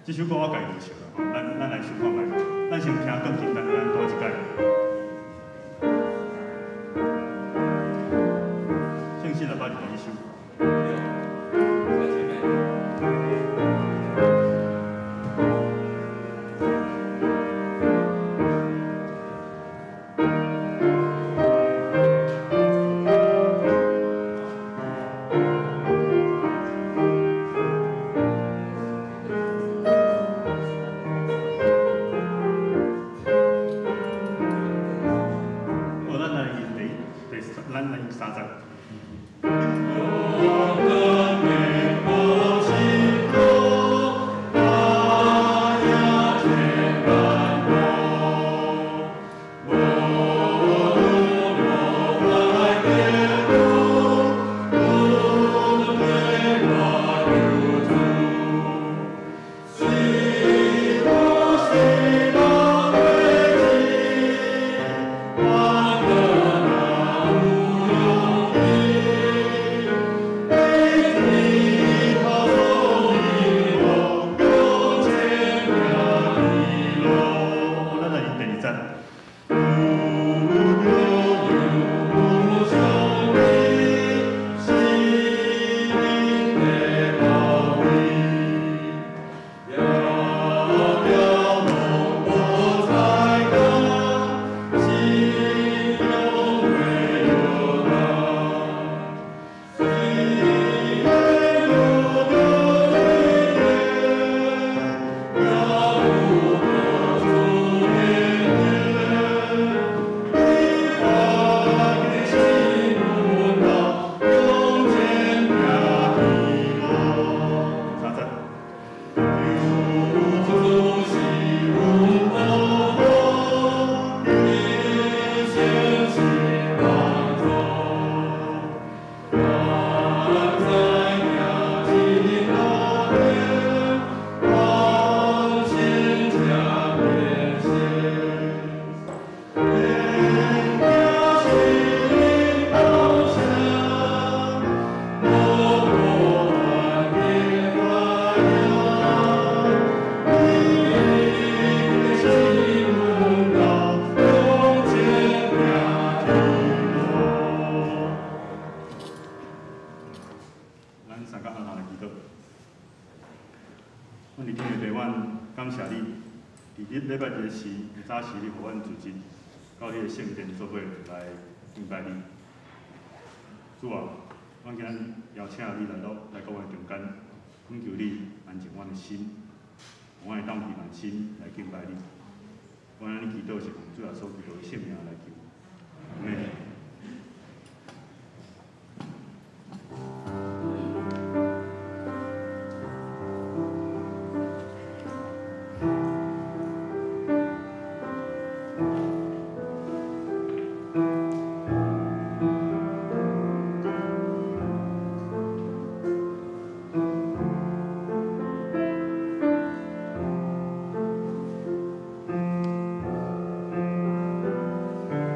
这首歌我家己就唱啦，咱来想看卖。咱先听更简单，咱多一解。姓氏来把第一首。 咱来三十。 礼拜日时，早时你互阮组织到你的圣殿做伙来敬拜你。主啊，阮今日邀请你来到我的中间，恳求你安静阮的心，我会当平安心来敬拜你。我安尼祈祷是奉主耶稣基督的圣名来求。阿门。 我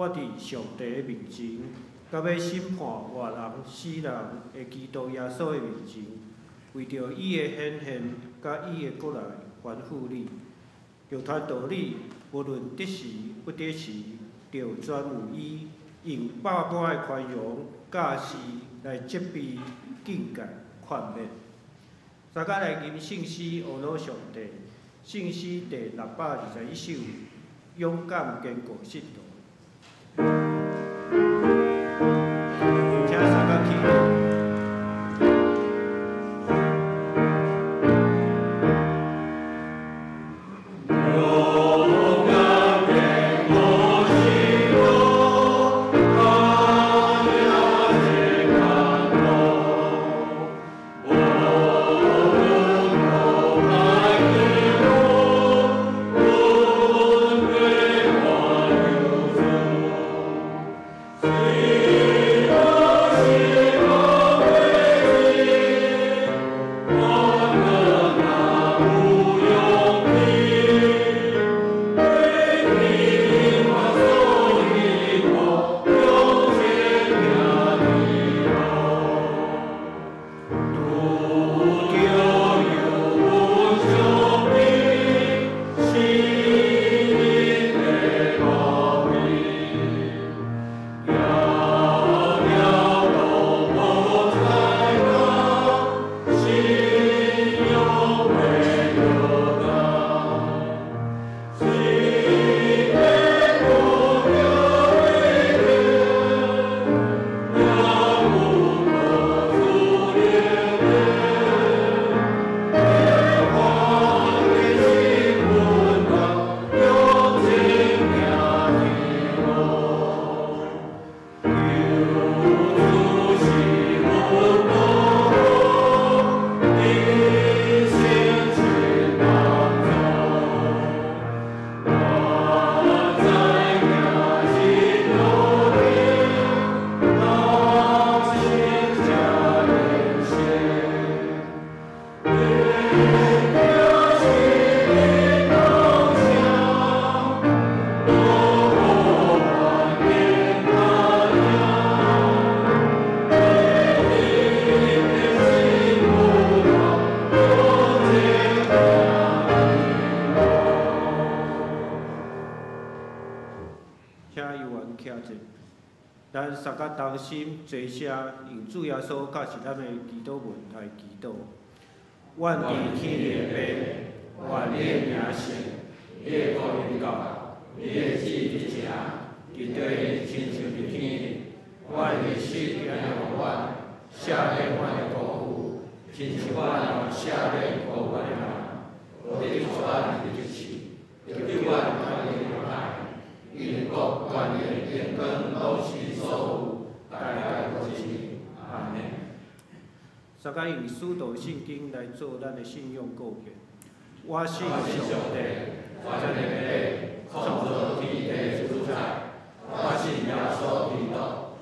我伫上帝的面前，到要审判活人死人的基督耶稣的面前，为着伊的显现，甲伊的国来还复你，就传道理，无论得时不得时，就专有伊用百般的宽容、教示来责备、警戒、劝勉。三甲来吟圣诗学老上帝，圣诗第621首，勇敢坚固信徒。请三甲起立。咱三甲同心齐声，用主耶稣甲是咱的祈祷文来祈祷。愿伫天的爸，愿你的名圣，你的国临到，你的旨意行，伫地亲像伫天。愿历史今日互阮，赦免阮的辜负，亲像阮也赦免辜负阮的人。无得阮的日子，就对阮宽容爱，因国权力荣光都是所有，代代无尽。阿门。三甲用使徒圣经来做咱的信仰告诫。我信上帝，全能的创造天地主宰。我信耶稣基督，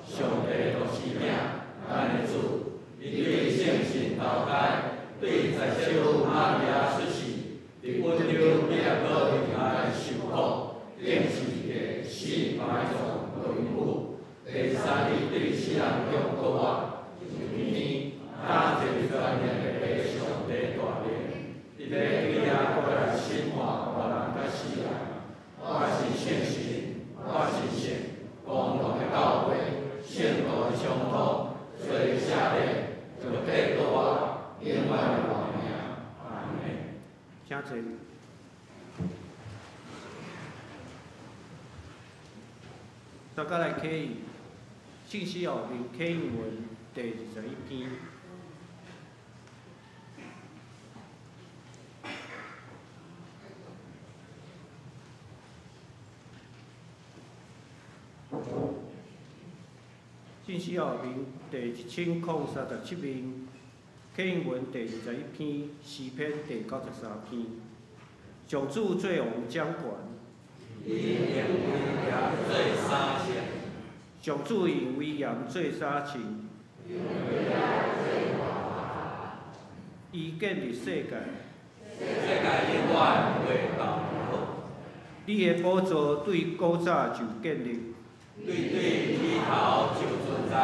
上帝独生命，咱的主，伊对圣神投胎，对在小玛利亚出世，伫温柔逼迫里来受苦，定是个死埋葬轮毂。第三日对世人中国啊，明天他就全然的被上帝大名，伊要对呀过来审判活人甲死人。我是圣神，我是圣，共同的教会，圣道的相通，所以下列就得到我永远的荣耀。阿门。请坐。大家来起印，信息后面起印文第21篇。信息后面第1037面，起印文第21篇，诗篇第93篇。上主做王掌权。以威严做衫穿，上主以威严做衫穿，伊建立世界，世界永远袂动摇。你的宝座对古早就建立，对对低头就存在。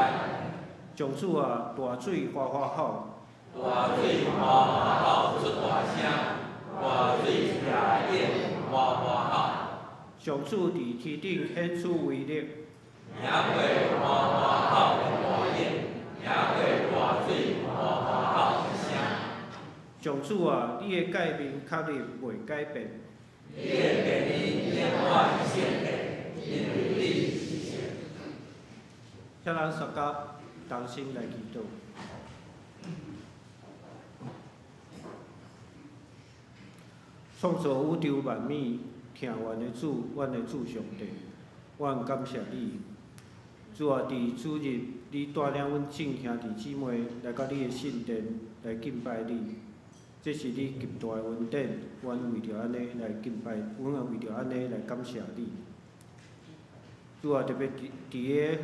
上主啊，大水哗哗吼，大水哗哗吼出大声，大水也演哗哗吼。上主伫天顶显出威力，也会哗哗吼的大演，也会大水哗哗吼的声。上主啊，你的诫命确实袂改变，你的诫命永远圣洁，因为你是圣。请咱大家同心来祈祷。创造宇宙万物，听阮的主，阮的主上帝，阮感谢你。主啊，伫主日，你带领阮众兄弟姊妹来到你的圣殿来敬拜你，这是你极大的恩典。阮为着安尼来敬拜，阮也为着安尼来感谢你。主啊，特别伫个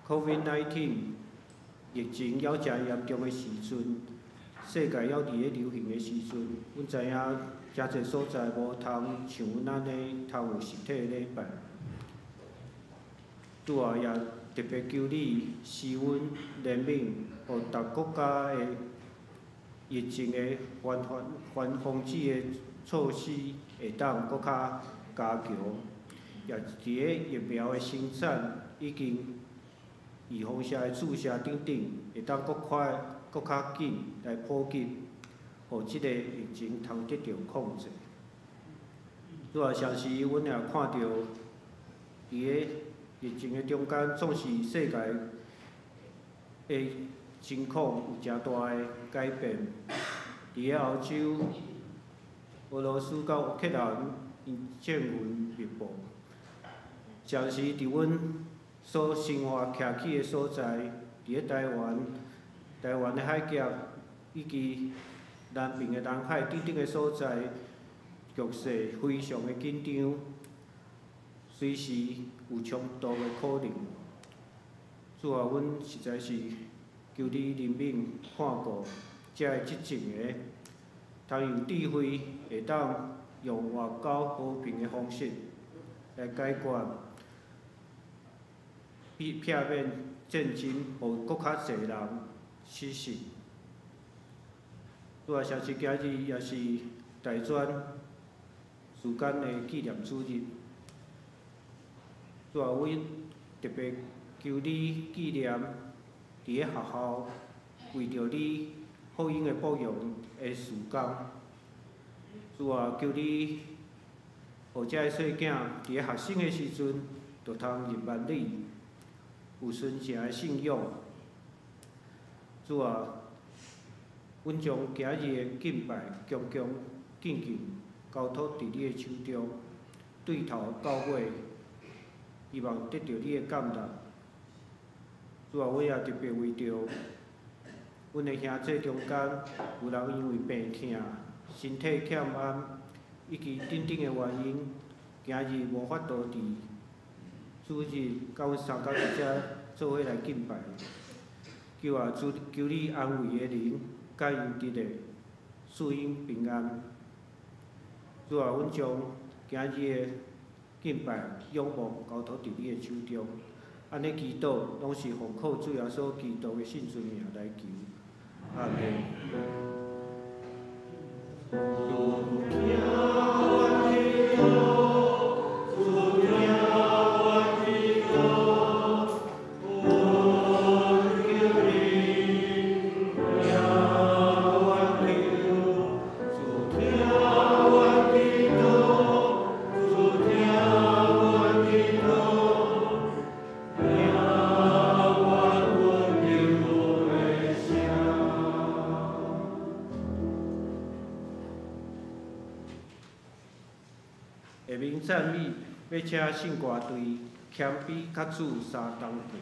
COVID-19 疫情还真严重的时阵，世界还伫个流行的时阵，阮知影真侪所在无通像阮安尼通有实体礼拜。主啊，也特别求你施阮怜悯，互逐国家的疫情的防止的措施会当搁较加强，也伫个疫苗的生产以及预防针的注射等等，会当搁快、搁较紧来普及，互即个疫情通得到控制。主啊，常时阮也看到伫个疫情的中间，总是世界的情况有诚大的改变。伫个欧洲，俄罗斯甲乌克兰因战云密布，常时伫阮所生活徛起的所在，伫个台湾的海峡以及南边的南海等等的所在，局势非常的紧张，随时有冲突的可能。主啊，阮实在是求你怜悯看顾遮个即情的，通用智慧会当用外交和平的方式来解决，避免战争，互搁较侪人死死。主啊，常时今日也是大专时间的纪念主日。主啊，阮特别求你纪念伫个学校为着你福音的播扬的事工。主啊，求你，互遮个细囝伫个学生的时阵，就通入万里，有纯正的信仰。主啊，阮将今日的敬拜恭敬交托伫你的手中，对头到尾。希望得到你的感动。主啊，我也特别为着阮的兄弟中间有人因为病痛、身体欠安以及等等的原因，今日无法度伫主日甲阮三角伫遮做伙来敬拜。求你安慰的灵，甲因得个赐因平安。主啊，阮将今日的敬拜、仰望交托伫你的手中，安尼祈祷，拢是奉靠主耶稣基督的圣尊名来求。阿门。下面赞美要请圣歌队谦卑甲主三同行。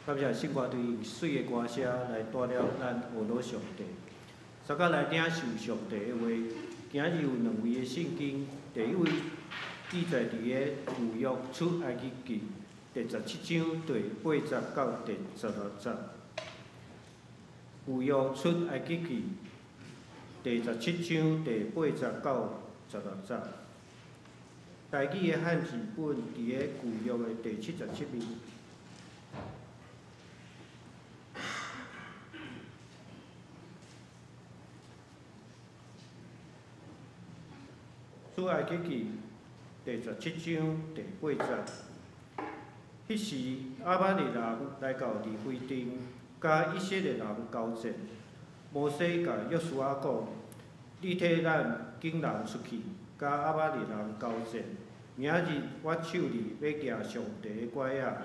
感谢圣歌队水的歌声来带了咱学罗上帝。稍甲来领受上帝的话，今日有两位的圣经，第一位记载伫个旧约出埃及记第17章第80到第16节。旧约出埃及记第17章第80到16节。台语的汉字本伫个旧约的第77面。出埃及记第17章第8节。迄时，亚玛力人来到利非丁，甲以色列人交战。摩西甲约书亚讲：“你替咱拣人出去，甲亚玛力人交战。明日我手里要举上帝的拐仔，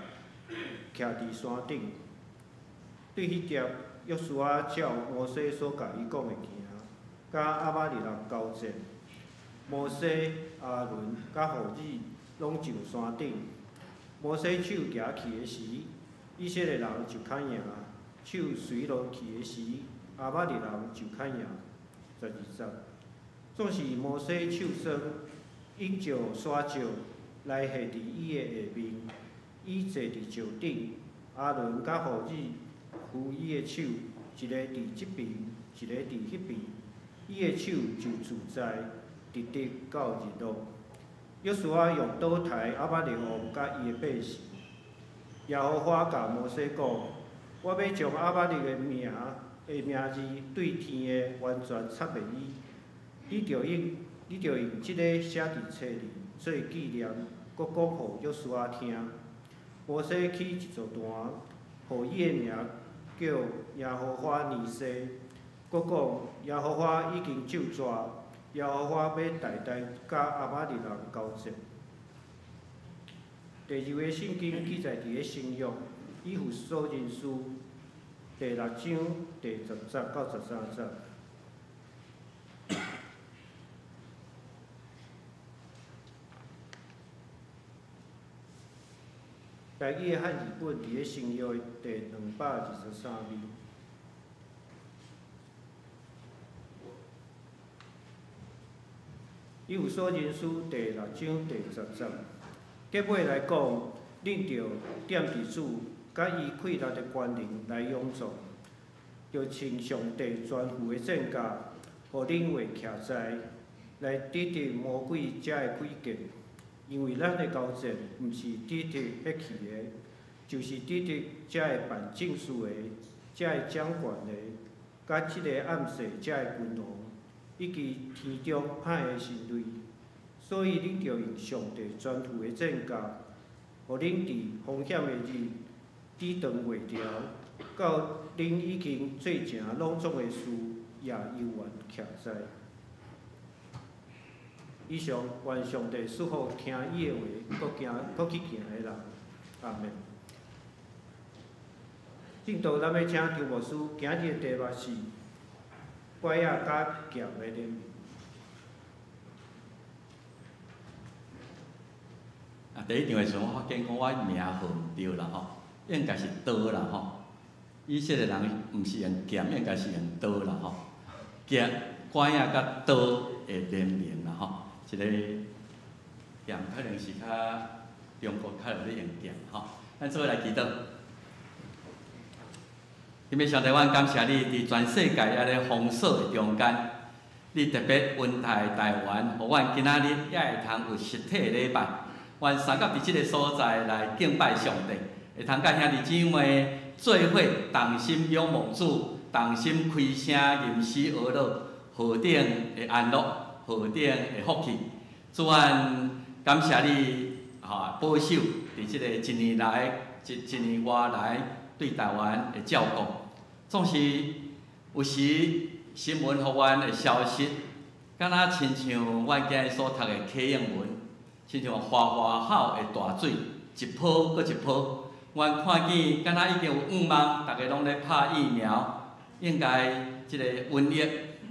徛伫山顶。”对迄条，约书亚照摩西所甲伊讲的行，甲亚玛力人交战。摩西、阿伦甲何珥拢上山顶。摩西手举起的时，以色列人就较赢；手随落去的时，亚玛力人就较赢。12节，总是摩西手酸，引照沙石来下伫伊的下面，伊坐伫石顶。阿伦甲何珥扶伊的手，一个伫即边，一个伫迄边，伊的手就自在。直直到日落，约书亚用刀刣亚玛力王甲伊的百姓。耶和华甲摩西讲：“我要将亚玛力的名字对天的完全插袂伊，你着用即个写伫册里做纪念，搁讲互约书亚听。”摩西起一座坛，互伊的名叫耶和华尼西，搁讲耶和华已经救绝。耶和华要代代甲亚玛力人交战。第二个圣经记载伫个新约以弗所人书第6章第10节到13节。台语的汉字本伫个新约的第223面。以弗所人书第6章第10节，结尾来讲，恁着踮伫主甲伊溃烂的权能来永驻，着穿上帝全副的战甲，互恁会徛在，来抵敌魔鬼遮的诡计。因为咱的交战，毋是抵敌迄去的，就是抵敌遮的办政事的、遮的掌权的，甲即个暗世遮的君王。以及天中歹的神类，所以恁着用上帝全副的战甲，互恁伫风险的日抵挡袂牢，到恁已经做成拢总的事，也悠然徛在。以上愿上帝赐福听伊的话，搁去行的人，阿门。正道咱要请张牧师，今日的题目是。拐仔甲剑的联名。第一场的时阵，我发现讲我名号毋对啦吼，应该是刀啦吼。以色列人毋是用剑，应该是用刀啦吼。拐仔甲刀的联名啦吼，一个剑可能是中国较有咧用剑吼。咱做伙来祈祷。因为上帝，阮感谢你，伫全世界遐个封锁的中间，你特别温台台湾，互阮今仔日也会通有实体的礼拜。阮三甲伫即个所在来敬拜上帝，会通甲兄弟姊妹做伙同心仰望主，同心开声吟诗学乐，何等的安乐，何等的福气。主阮感谢你，保守伫即个一年来、一年外来对台湾的照顾。总是有时新闻互阮的消息，敢若亲像阮今日所读的启应文，亲像花花草的大水，一波搁一波。阮看见敢若已经有望，大家拢咧拍疫苗，应该即个瘟疫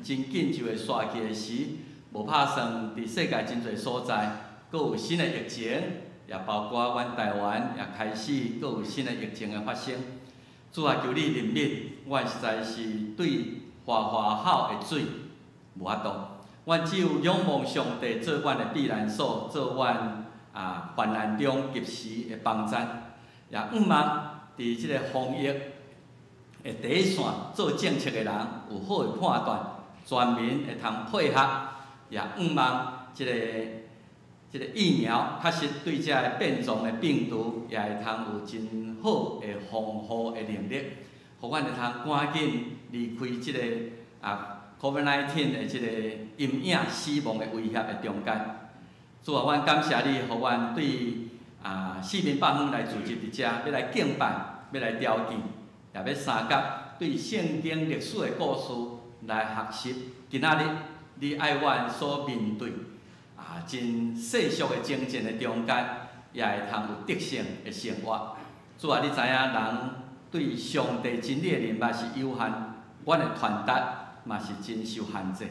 真紧就会煞去的时，无拍算伫世界真侪所在，搁有新的疫情，也包括阮台湾也开始搁有新的疫情的发生。主啊，求你怜悯，阮实在是对花好的水无法度。阮只有仰望上帝做阮的避难所，做阮患难中及时的帮赞，也毋望伫即个防疫的第一线做政策的人有好的判断，全民会通配合，也毋望即个疫苗确实对这个变种的病毒也会通有真好的防护的能力，互阮会通赶紧离开即个COVID-19 的即个阴影死亡的威胁的中间。主啊，阮感谢你，互阮对四面八方来聚集伫遮，要来敬拜，要来雕记，也要参加对圣经历史的故事来学习。今仔日你爱阮所面对真世俗的情境的中间，也会通有德性的生活。主啊，你知影人对上帝真理的认识是有限，阮的传达嘛是真受限制。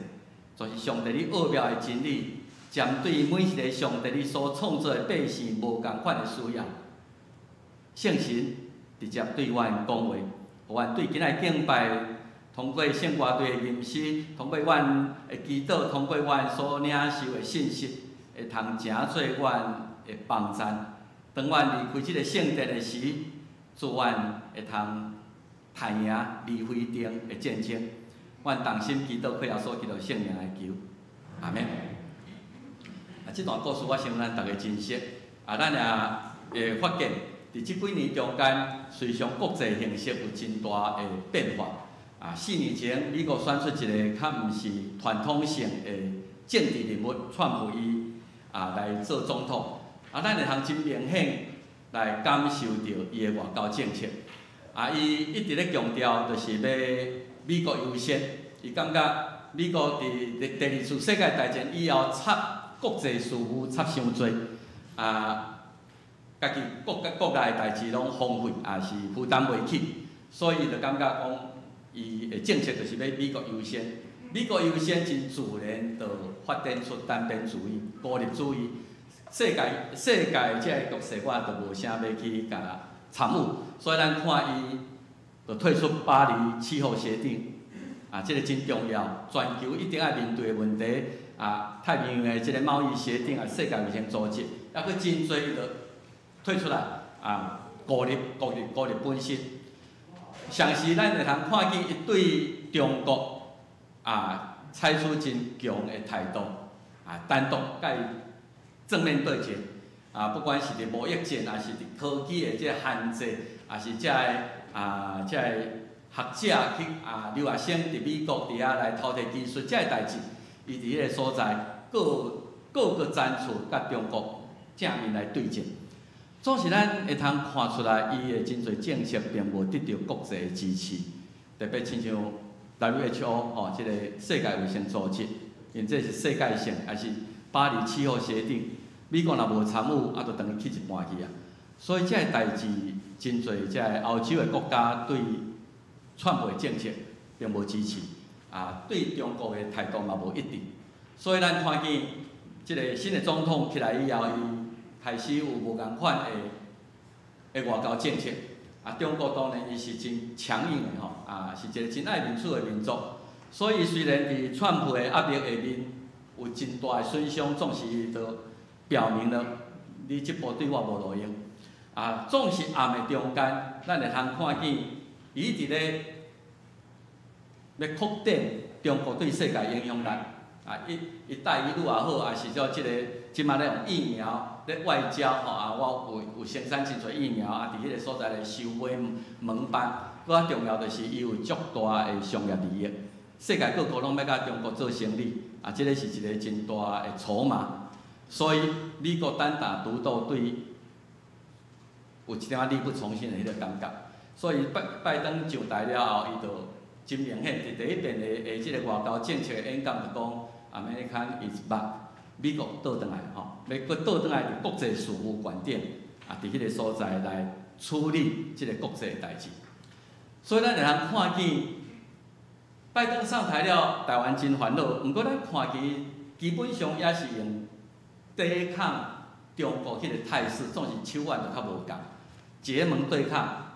就是上帝你奥妙的真理，针对每一个上帝你所创造的百姓无共款的需要，圣神直接对阮讲话，互阮对今仔敬拜，通过圣歌队的吟诗，通过阮的祈祷，通过阮所领受的信息，会通成做阮的帮赞。当阮离开即个圣殿的时，祝阮会通赚赢离非定的战争。阮同心祈祷，配合所祈祷圣名来求，阿免。这段故事我相信咱大家真熟，咱也会发现，伫即几年中间，随着国际形势有真大的变化。4年前，美国选出一个较毋是传统性的政治人物，川普伊来做总统。咱会通真明显来感受到伊的外交政策。伊一直咧强调，就是要美国优先。伊感觉美国伫第二次世界大战以后插国际事务插伤多，家己国内的代志拢荒废，也是负担袂起，所以就感觉讲，伊的政策就是要美国优先。美国优先真自然就发展出单边主义、孤立主义。世界即个局势，我就无啥要去甲参与，所以咱看伊就退出巴黎气候协定，这个真重要，全球一定要面对的问题。太平洋的即个贸易协定世界卫生组织，还佫真侪就退出来，孤立本身。上时咱会通看见伊对中国采取真强的态度，单独甲伊正面对决。不管是伫贸易战，还是伫科技的即个限制，还是即个学者去留学生伫美国伫来偷摕技术，即个代志，伊伫迄个所在各个展出甲中国正面来对战。总是咱会通看出来，伊的真侪政策并无得到国际的支持，特别亲像 WHO 即个世界卫生组织，因这是世界性，还是巴黎气候协定，美国若无参与，就等于去一半去啊。所以这个代志真侪，即个欧洲的国家对川普的政策并无支持，对中国的态度嘛无一致。所以咱看见即个新的总统起来以后，伊开始有无共款的外交政策。中国当然伊是真强硬的吼，是一个真爱民主的民族。所以虽然伫川普的压力下面有真大的损伤，总是都表明了你即步对我无路用。总是暗的中间，咱会通看见伊伫咧要扩展中国对世界影响力。一带一路也好，还是叫即个即马咧用疫苗咧外交我有生产真侪疫苗，伫迄个所在咧收买门班，搁较重要就是伊有足大的商业利益，世界各国拢要甲中国做生意，即个是一个真大的筹码。所以美国单打独斗对有一点力不从心的迄个感觉。所以拜登上台了后，伊就真明显伫第一遍的即个外交政策的演讲就讲。American is back， 美国倒转来要搁倒转来伫国际事务观点，伫迄个所在来处理即个国际的代志。所以咱会通看见，拜登上台了，台湾真烦恼。毋过咱看见，基本上也是用抵抗中国迄个态势，总是手腕就较无共，结盟对抗，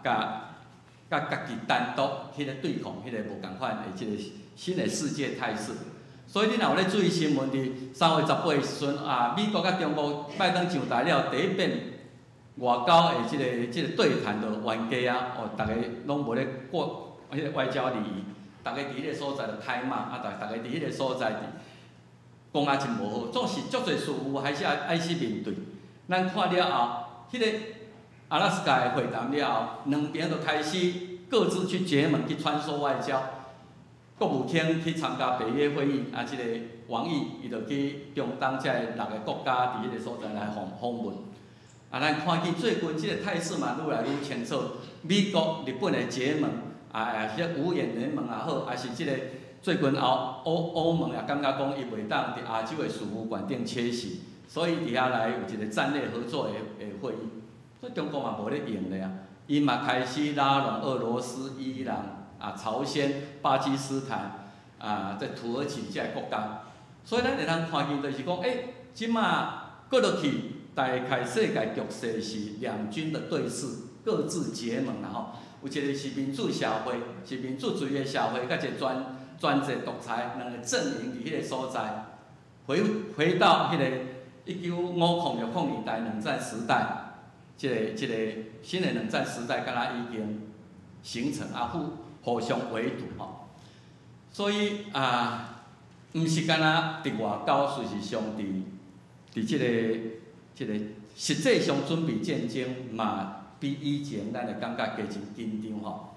甲家己单独迄个对抗迄个无共款的即个新的世界态势。所以你若有咧注意新闻，伫3月18日时阵美国甲中国拜登上台了，第一遍外交的即个对谈就完结啊！大家拢无咧过迄个外交礼仪，大家伫迄个所在就开骂，大家伫迄个所在讲啊真无好，总是足侪事务还是爱去面对。咱看了后，迄个阿拉斯加的会谈了后，两边就开始各自去结盟去穿梭外交。国务卿去参加北约会议，即个王毅伊就去中东这6个国家伫迄个所在来访问。咱看见最近即个态势嘛，愈来愈清楚。美国、日本的结盟，迄五眼联盟也好，还是即个最近欧盟也感觉讲伊袂当伫亚洲的事务馆顶缺席，所以伫遐来有一个战略合作的会议。所以中国嘛无咧用咧啊，伊嘛开始拉拢俄罗斯、伊朗。朝鲜、巴基斯坦在土耳其这些国家，所以咱会通看见就是讲，即马过落去，大概世界局势是两军的对峙，各自结盟啦吼。有一个是民主社会，是民主主义的社会，甲一个专制独裁两个阵营伫迄个所在，回到迄个1950-60年代冷战时代，即个新的冷战时代，敢若已经形成互相围堵吼，所以毋是干若伫外交，事实上伫即个实际上准备战争嘛，比以前咱会感觉加真紧张吼。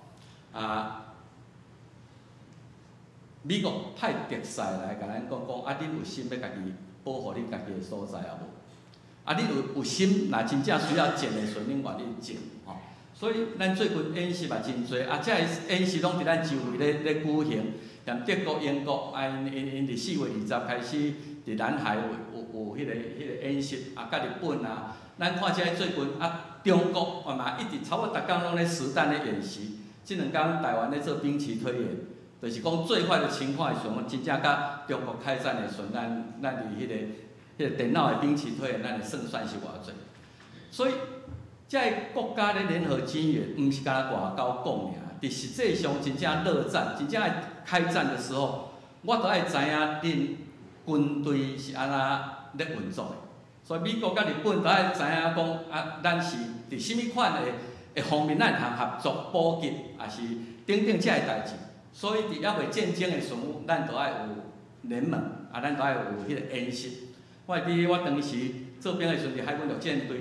美国派特使来甲咱讲，恁有心要家己保护恁家己的所在啊无？恁有心，若真正需要战的时阵，恁愿意战吼。所以，咱最近演习嘛真多，这个演习拢伫咱周围咧举行。像德国、英国，因伫4月20开始伫南海有迄个演习，甲日本咱看这最近中国嘛一直差不多逐工拢咧实弹咧演习。即两天台湾咧做兵棋推演，就是讲最坏的情况的时候，真正甲中国开战的时阵，咱伫迄个电脑的兵棋推演，咱的胜算是偌济。所以。这国家咧联合军演，毋是干那外交讲尔，伫实际上真正热战、真正爱开战的时候，我都爱知影恁军队是安怎咧运作的。所以美国甲日本都爱知影讲咱是伫什么款的方面咱通合作补给，也是等等这个代志。所以伫还未战争的时候，咱都爱有联盟，咱都爱有迄个演习。我当时做兵的时阵，伫海军陆战队。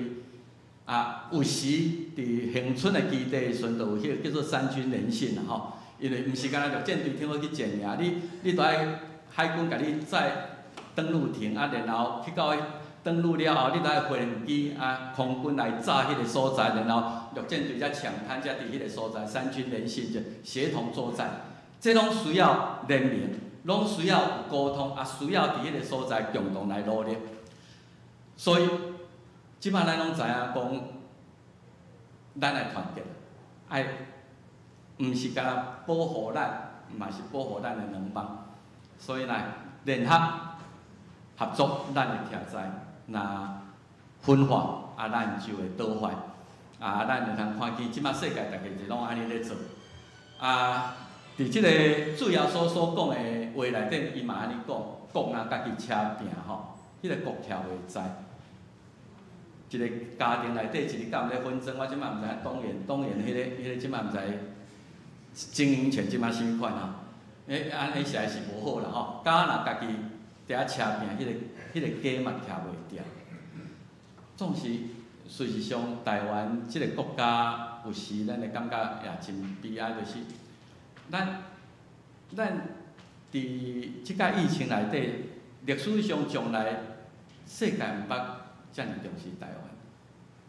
有时伫恒春的基地的时阵，就有迄个叫做三军连线啦吼。因为毋是干那陆战队听好去战尔，你都爱海军甲你载登陆艇，然后去到登陆了后，你都爱飞飞机空军来炸迄个所在，然后陆战队才抢滩，才伫迄个所在三军连线就协同作战。这拢需要联名，拢需要有沟通，需要伫迄个所在共同来努力。所以。即摆咱拢知影讲，咱爱团结，毋是干那保护咱，嘛是保护咱的两邦。所以来联合合作，咱会徛在若分化，咱就会倒坏。咱会通看见即摆世界大家是拢安尼咧做。伫即个主要所讲的话内底，伊嘛安尼讲，国若家己车拼吼，迄个国徛袂知。一个家庭内底，一日敢毋咧纷争，我即摆毋知党员迄个即摆毋知经营权即摆啥物款吼？安尼实在是无好啦吼。敢若家己伫遐车拼，迄个家嘛徛袂牢。总是事实上，台湾即个国家有时咱会感觉也真悲哀，就是咱伫即个疫情内底，历史上从来世界毋捌。遮尔重视台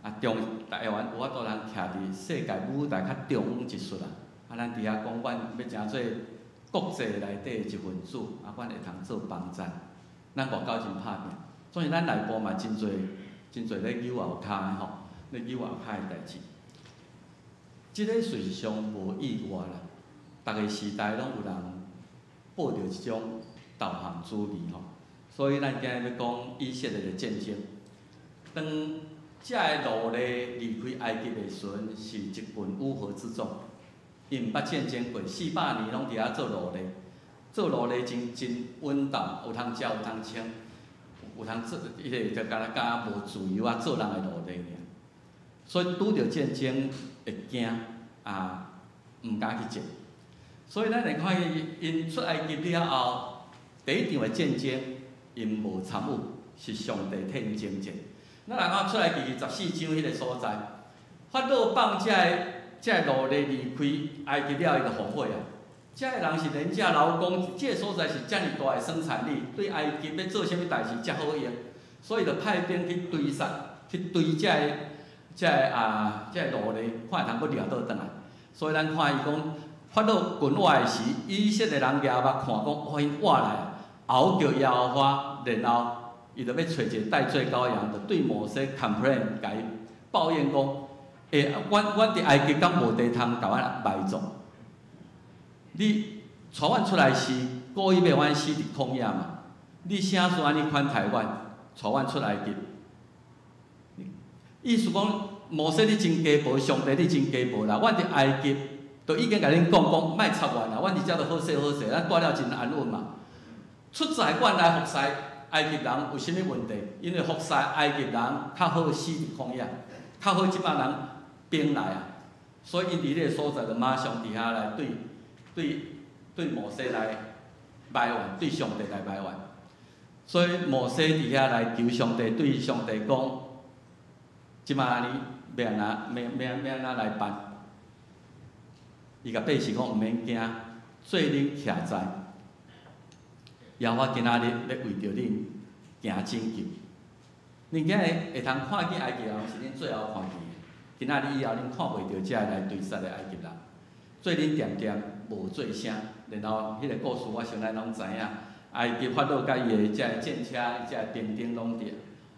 湾，台湾有法度通徛伫世界舞台较中央一撮啦。咱伫遐讲，阮要成做国际内底一份子，阮会通做帮战。咱外交真拍拼，所以咱内部嘛真侪咧扭后骹的吼，咧扭后骹的代志。即个事实上无意外啦，逐个时代拢有人报着即种导航滋味吼。所以咱今日要讲以色列的战争。当遮个奴隶离开埃及的时阵是一群乌合之众，因毋捌战争过，400年拢伫遐做奴隶，做奴隶真稳当，有通食有通穿，有通做，伊个就敢无自由啊，做人的奴隶尔。所以拄着战争会惊啊，毋敢去战。所以咱会看因出埃及了后，第一场的战争因无参与，是上帝替因征战。咱来看出埃及24章迄个所在，法老放遮个奴隶离开埃及了，伊就后悔啊！遮个人是廉价劳工，即个所在是遮尔大的生产力，对埃及要做啥物代志遮好用，所以就派兵去追杀，去追遮个奴隶，看会通要掠倒转来。所以咱看伊讲，法老军活的时，以色列人举目看讲，哇，因活来，后着耶和华，然后。伊就要找一个代罪羔羊，就对摩西 complain， 甲伊抱怨讲：阮伫埃及敢无地通甲阮埋葬？你带阮出来是故意要阮死伫旷野嘛？你啥事安尼款待阮，带阮出埃及？意思讲，摩西你真家无，上帝你真家无啦！阮伫埃及，都已经甲恁讲，莫插阮啦！阮伫遮就好势好势，咱住了真安稳嘛。出在阮来服侍。埃及人有啥物问题？因为服侍埃及人较好死伫旷野，较好即摆人兵来啊，所以因伫迄个所在就马上伫遐来对摩西来埋怨，对上帝来埋怨。所以摩西伫遐来求上帝，对上帝讲：即摆安尼要安怎来办？伊甲百姓讲：毋免惊，做恁徛在。耶和华今仔日要为着恁行拯救，恁今日会通看见埃及人是恁最后看见的。今仔日以后恁看袂着遮来对杀的埃及人，做恁点点无做声。然后迄个故事我想咱拢知影，埃及法老甲伊的遮战车、遮兵丁拢伫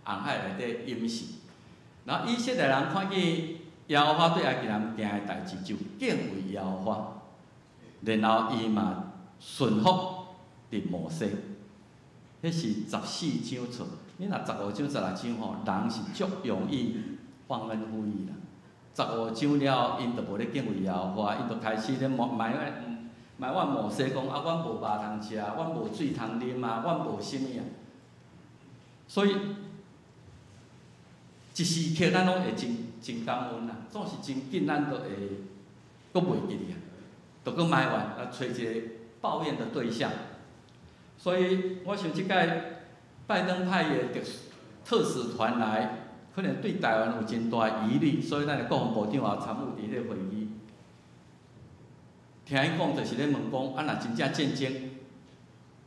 红海内底淹死。然后以色列人看见耶和华对埃及人行的代志，就敬畏耶和华，然后伊嘛顺服。伫摩西，迄是14章出。你若15章、16章吼，人是足容易忘恩负义啦。15章了，因就无咧敬畏耶和华，因就开始咧埋怨摩西讲啊，阮无肉通食，阮无水通啉啊，阮无啥物啊。所以一时刻咱拢会真感恩啦，总是真紧咱就会搁袂记哩啊，就搁埋怨啊，找一个抱怨的对象。所以，我想即届拜登派的特使团来，可能对台湾有真大疑虑，所以咱的国防部长也参与伫迄个会议。听伊讲，就是咧问讲，啊，若真正战争，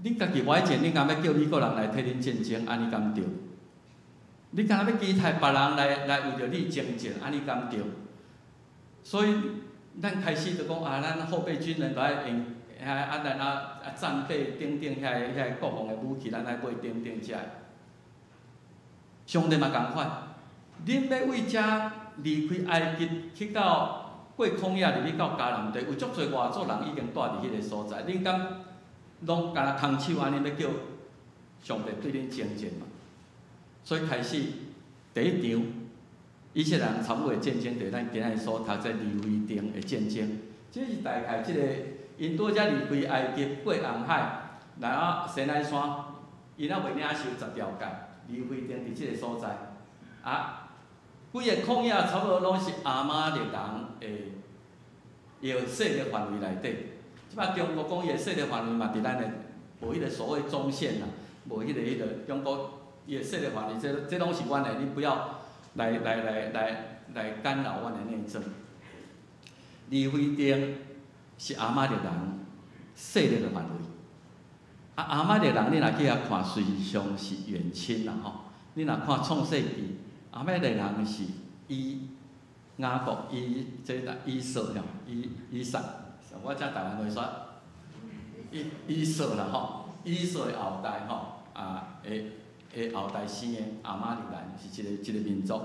恁家己歹战，恁敢要叫美国人来替恁战争，安尼敢对？你敢要期待别人来为着你征战，安尼敢对？所以，咱开始就讲啊，咱后备军人都爱用。咱战备等等遐国防的武器，咱来买等等遮。上帝嘛共款，恁要为遮离开埃及去到过旷野入去到迦南地，有足侪外族人已经住伫迄个所在，恁敢拢干空手安尼要叫上帝对恁征战嘛？所以开始第一场以色列人参与的战争，就是咱今仔日所读这利未定的战争，这是大概即个。因拄则离开埃及过红海，然后西奈山，因还未领受10条诫，离开定伫即个所在。啊，规个旷野差不多拢是亚玛力人的伊个势力范围内底。即摆中国讲伊个势力范围嘛，伫咱的无迄个所谓中线啦，无迄个中国伊个势力范围，这拢是阮的，你不要来干扰阮的内政。离开定。是亚玛力人势力的范围。啊，亚玛力人，你若去遐看，实际上是远亲啦吼。你若看创世纪，亚玛力人是雅各、以扫了，以撒，我遮台湾话说，以扫啦吼，以扫的后代吼，的后代生的亚玛力人是一个民族。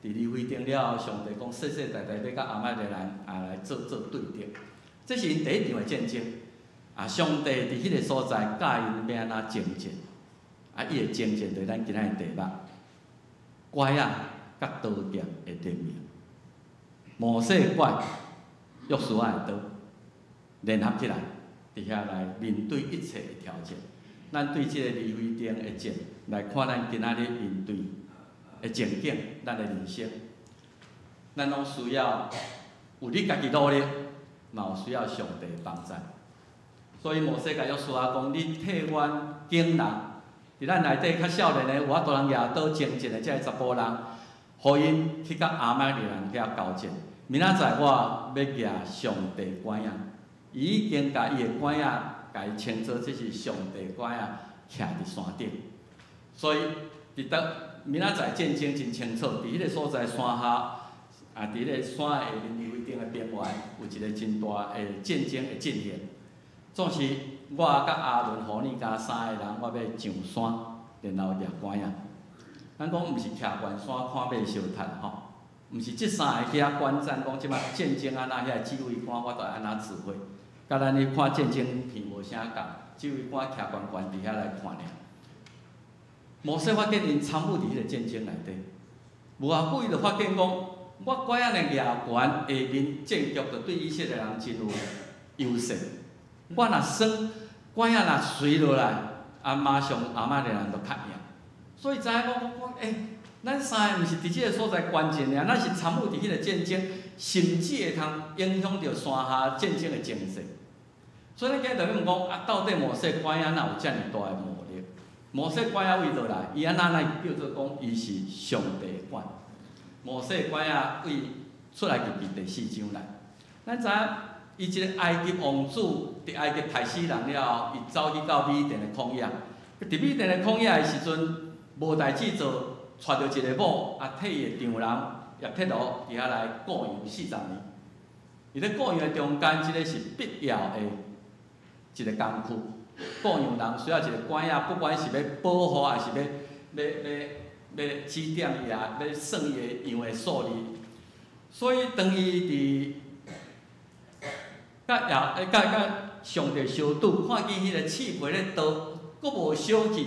伫离开定了后，上帝讲世世代代要甲亚玛力人来做对敌。这是因第一场的战争，啊，上帝伫迄个所在教因要安怎征战，啊，伊的征战就是咱今仔的题目。乖啊，甲刀剑的连名。摩西管约书亚的刀联合起来，伫遐来面对一切的挑战。咱对即个离非定的战来看，咱今仔日面对的情景，咱的人生，咱拢需要有你家己努力，嘛有需要上帝帮助。所以摩西甲约书亚讲：你替阮警人，伫咱内底较少年的，有法度人举刀征战的，这查甫人，互因去甲阿玛利人遐交战。明仔载我要举上帝管啊，伊已经甲伊的管啊。甲伊称作这是上帝管啊，徛伫山顶。所以，伫明仔载战争真清楚，伫迄个所在山下，伫迄个山下离非定的边缘，有一个真大的战争会进行。总是我甲阿伦、互尼加3个人，我要上山，然后掠管啊。咱讲毋是徛悬山看马烧炭吼，毋是即3个遐观战讲即摆战争安那遐指挥官，我著安那指挥。甲咱咧看战争片无啥共，指挥官徛悬悬伫遐来看尔。摩西发现因参与伫迄个战争内底，无偌久伊就发现讲，我管仔咧掠悬下面战局，就对以色列人真有优势。我若算管仔若随落来，马上阿玛利人就较赢。所以知影讲，咱3个毋是伫即个所在关键尔，咱是参与伫迄个战争，甚至会通影响着山下战争的情势。所以咱今日就要问讲，到底摩西管仔哪有遮尔大的魔力？摩西管仔为倒来，伊安那叫做讲，伊是上帝管。摩西管仔为出来入去第4章来，咱知影，伊一个埃及王子伫埃及杀死人了后，伊走去到米甸的旷野。伫米甸的旷野的时阵，无代志做，带着一个某，替伊的丈人叶忒罗伫遐来雇养40年。伊咧雇养的中间，即个是必要的。一个工具，雇养人需要一个管仔，不管是要保护，还是要指点伊啊，要算伊的羊的数字。所以当伊甲上帝相拄，看见迄个刺皮咧刀，阁无烧去，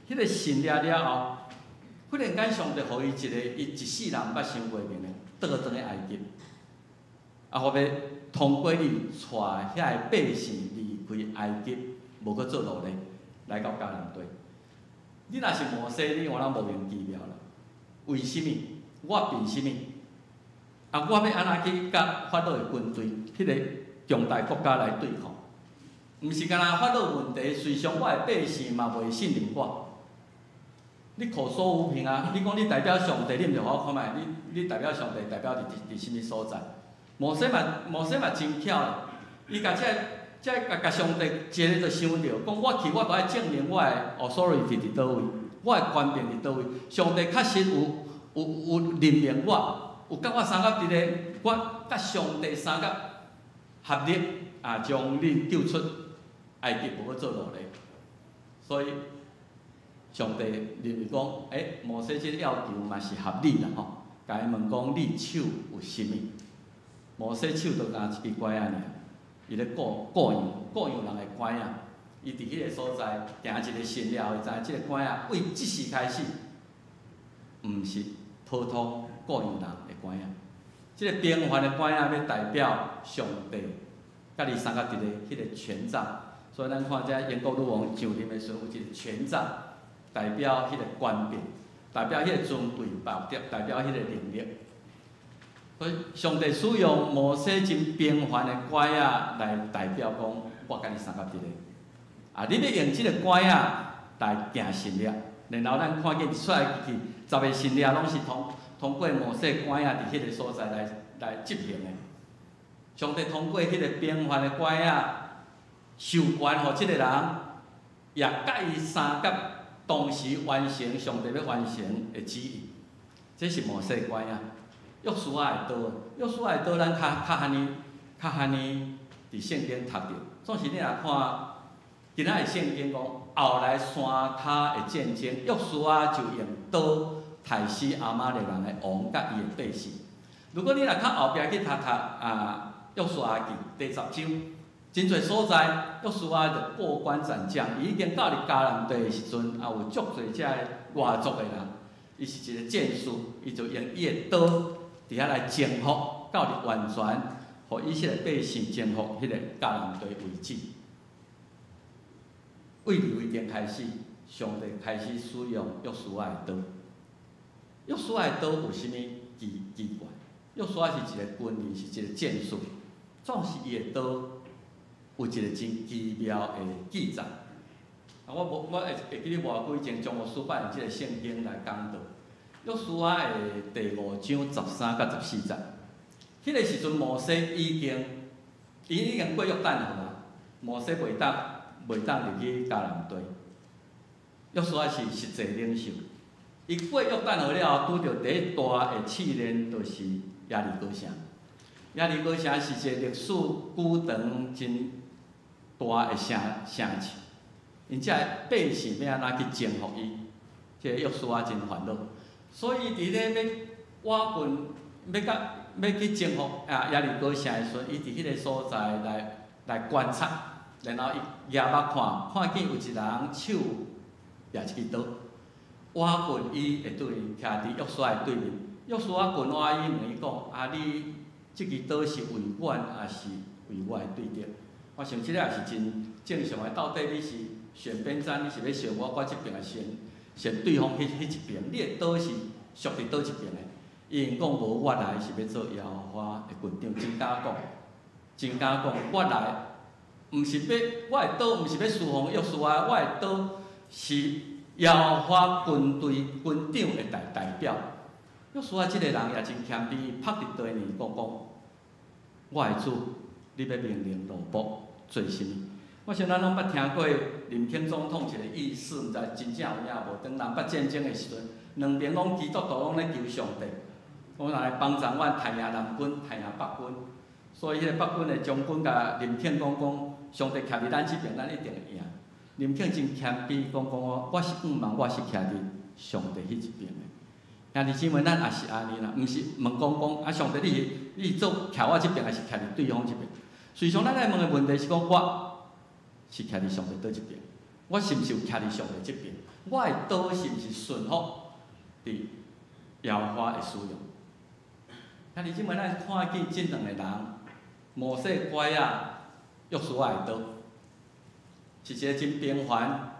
迄个神了了后，忽然间上帝互伊一世人捌想过面的，倒转去埃及，互要通过你带遐个百姓离开埃及，无去做奴隶，来到迦南地。你若是摩西，你换人无用奇妙啦。为什么？我凭什么？我要安怎去甲法老的军队，迄个强大国家来对抗？毋是干那法老问题，随常我的百姓嘛袂信任我。你口说无凭啊！你讲你代表上帝，你毋着互我看卖，你代表上帝，代表伫什么所在？摩西嘛真巧咧，伊甲甲上帝一个就想着，讲我去我著爱证明我的 authority 伫倒位，我的权柄伫倒位。上帝确实有任命我，有甲我三甲伫咧，我甲上帝三甲合力将恁救出埃及，无去做奴隶。所以上帝认为讲，摩西这要求嘛是合理啦吼。甲伊问讲，你手有啥物？摩西手就拿一支拐仔尔，伊咧雇养人的拐仔，伊伫迄个所在行一个神了，伊知影即个拐仔为即时开始，毋是普通雇养人的拐仔，即个平凡的拐仔要代表上帝，甲你三甲伫咧迄个权杖，所以咱看遮英国女王上任的时候，有一个权杖，代表迄个权柄，代表迄个尊贵，代表迄个能力。所以上帝使用摩西真平凡的拐仔来代表讲，我甲你三甲伫咧。你要用即个拐仔来行神力，然后咱看见出来去10个神力拢是通过摩西拐仔伫迄个所在来执行的。上帝通过迄个平凡的拐仔授权，互即个人也甲伊三甲同时完成上帝要完成的旨意。这是摩西拐仔。约书亚的刀，约书亚的刀，咱较罕呢伫圣经读着。总是你若看今仔的圣经讲，后来山骹的战争，约书亚就用刀杀死阿玛利人的王甲伊的百姓。如果你若较后壁去读约书亚记第10章，真侪所在，约书亚就过关斩将，伊已经到入迦南地的时阵，也有足侪遮外族的人，伊是一个剑士，伊就用伊的刀伫遐来征服，到伫完全，互以色列百姓征服迄个迦南地为止。为利为定开始，上帝开始使用约书亚的刀。约书亚的刀有啥物奇怪？约书亚是一个军人，是一个剑士，总是伊的刀有一个真奇妙的记载。我会记咧偌几前将我书版的即个圣经来讲到，约书亚的第5章13到14节。迄个时阵，摩西已经过约旦河啦，摩西袂当入去迦南地。约书亚是实际领袖，伊过约旦河了后，拄着第一大的试炼，就是耶利哥城。耶利哥城是一个历史久长真大的城市。因遮百姓要安怎去征服伊？即个约书亚真烦恼，所以伫咧要瓦郡要去征服耶利哥城的时阵，伊伫迄个所在来观察，然后伊举目看见有一人手掠一支刀，瓦郡伊会对徛伫约书亚的对面。约书亚郡瓦伊问伊讲：你即支刀是为阮，还是为我的对敌？我想即个也是真正常的，到底你是选边站，你是要选我即边，还是选对方迄一边？你的刀是属伫倒一边的？伊讲无，我来是要做耶和华的军长，真敢讲，我来，毋是要我的刀，毋是要侍奉约书亚，我的刀是耶和华军队军长的代表。约书亚即个人也真谦卑，拍伫地面讲，我的主，你要命令罗卜做甚物？我想咱拢捌听过林肯总统一个意思，毋知真正有影无？当南北战争的时阵，两边拢基督徒拢咧求上帝，讲来帮助阮太赢南军，太赢北军。所以迄个北军的将军甲林肯讲，上帝徛伫咱即边，咱一定会赢。林肯真谦卑，讲我是我是徛伫上帝迄一边的。兄弟姊妹，咱也是安尼啦，毋是问讲上帝你做徛我即边，还是徛伫对方即边？随常咱来问的问题是讲我是徛伫上帝倒一边，我是毋是有徛伫上帝即边？我的刀是毋是顺服伫耶和华的使用？兄弟姊妹，咱看见即两个人，摩西拐啊，约书亚的刀，是一个真平凡。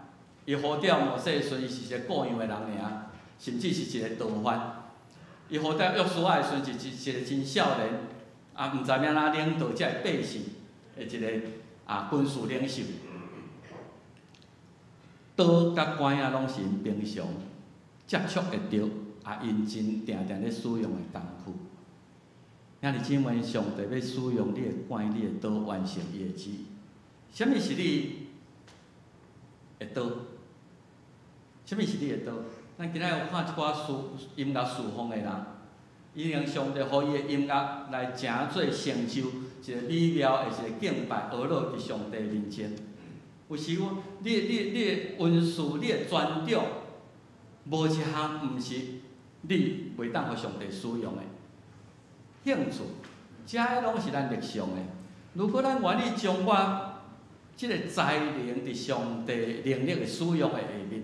伊呼召摩西的时阵，伊是一个各样的人尔，甚至是一个逃犯。伊呼召约书亚的时阵，是一个真少年，毋知影哪领导遮个百姓的一个军事领袖。刀甲拐啊，拢是因平常接触会着，因真定定咧使用的工具。兄弟姊妹，上帝要使用你的拐、你的刀，完成伊的旨意。什么是你的刀？什么是你的刀？咱今仔有看一寡音乐侍奉的人，伊用上帝予伊的音乐来诚做成就一个美妙的一个敬拜，而落伫上帝面前。有时你的运势、你的专长，无一项毋是你袂当互上帝使用的。兴趣，这些拢是咱日常的。如果咱愿意将我即个才能伫上帝能力的使用的下面，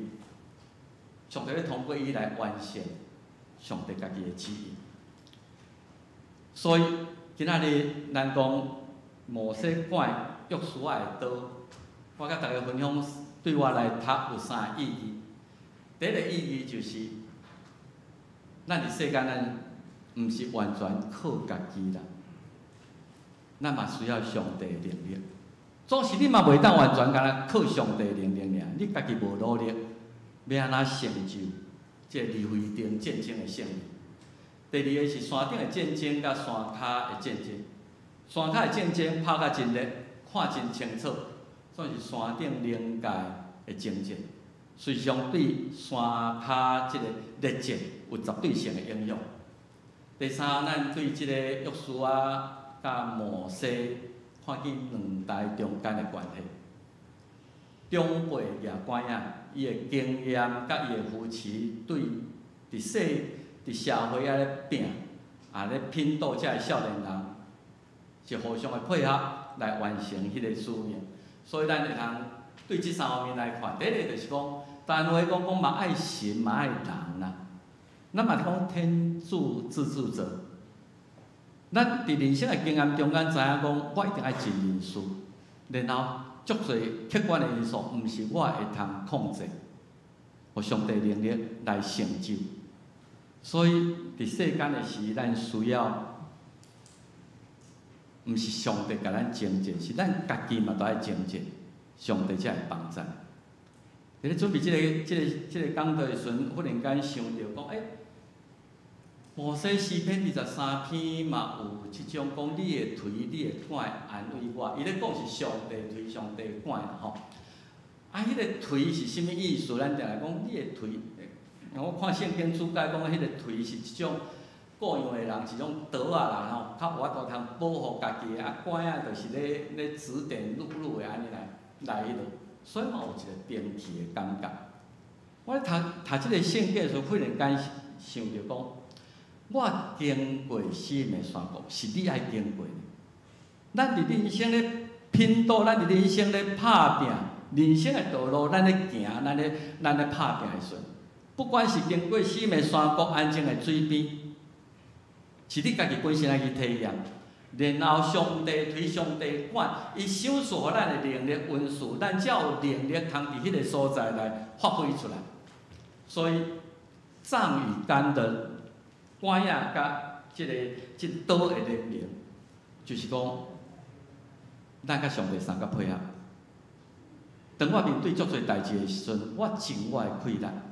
上帝要通过伊来完成上帝家己的旨意。所以今仔日咱讲摩西拐约书亚的刀，我甲大家分享，对我来读有3个意义。第一个意义就是，咱伫世间咱毋是完全靠家己啦，咱嘛需要上帝的能力。总是你嘛袂当完全干靠上帝的能力尔，你家己无努力，要安怎成就这离非定战争的胜利？第二个是山顶的战争甲山骹的战争。山骹的战争拍甲真热，看真清楚，算是山顶灵界的征战，随常对山骹即个热战有绝对性的影响。第三，咱对即个约书亚甲摩西看见两代中间的关系。长辈爷官仔，伊的经验甲伊的扶持，对伫社会咧拼，咧拼斗遮个少年人，是互相的配合来完成迄个使命。所以咱会通对即3方面来看，第一个就是讲，单话讲嘛爱神嘛爱人啦。咱嘛讲天助自助者。咱伫人生的经验中间知影讲，我一定爱尽人事，然后足侪客观的因素，毋是我会通控制，互上帝能力来成就。所以伫世间的时，咱需要，毋是上帝甲咱征战，是咱家己嘛都爱征战，上帝才会帮咱。伫咧准备这个讲道的时阵，忽然间想到讲，摩西诗篇23篇嘛有即种讲，你会推，你会赶安慰我。伊咧讲是上帝推，上帝赶啦吼。迄个推是啥物意思？咱定来讲，你会推。我看圣经注解讲，迄个推是一种各样的人，一种道仔啦吼，较有法度通保护家己的。赶就是咧指点路的安尼来迄落，所以嘛有一个兵器的感觉。我咧读即个圣经的时候，忽然间想着讲。我经过死命的山谷，是你爱经过的。咱伫人生咧拼斗，咱伫人生咧拍拼，人生的道路，咱咧行，咱咧拍拼的时阵，不管是经过死命山谷安静的水边，是你家己本身爱去体验，然后上帝推上帝管，伊赏赐互咱的能力运数，咱才有能力通伫迄个所在来发挥出来。所以藏与甘的。赶呀，甲即倒的能力，就是讲，咱甲上帝三个配合。当我面对足侪代志的时阵，我尽我的困难，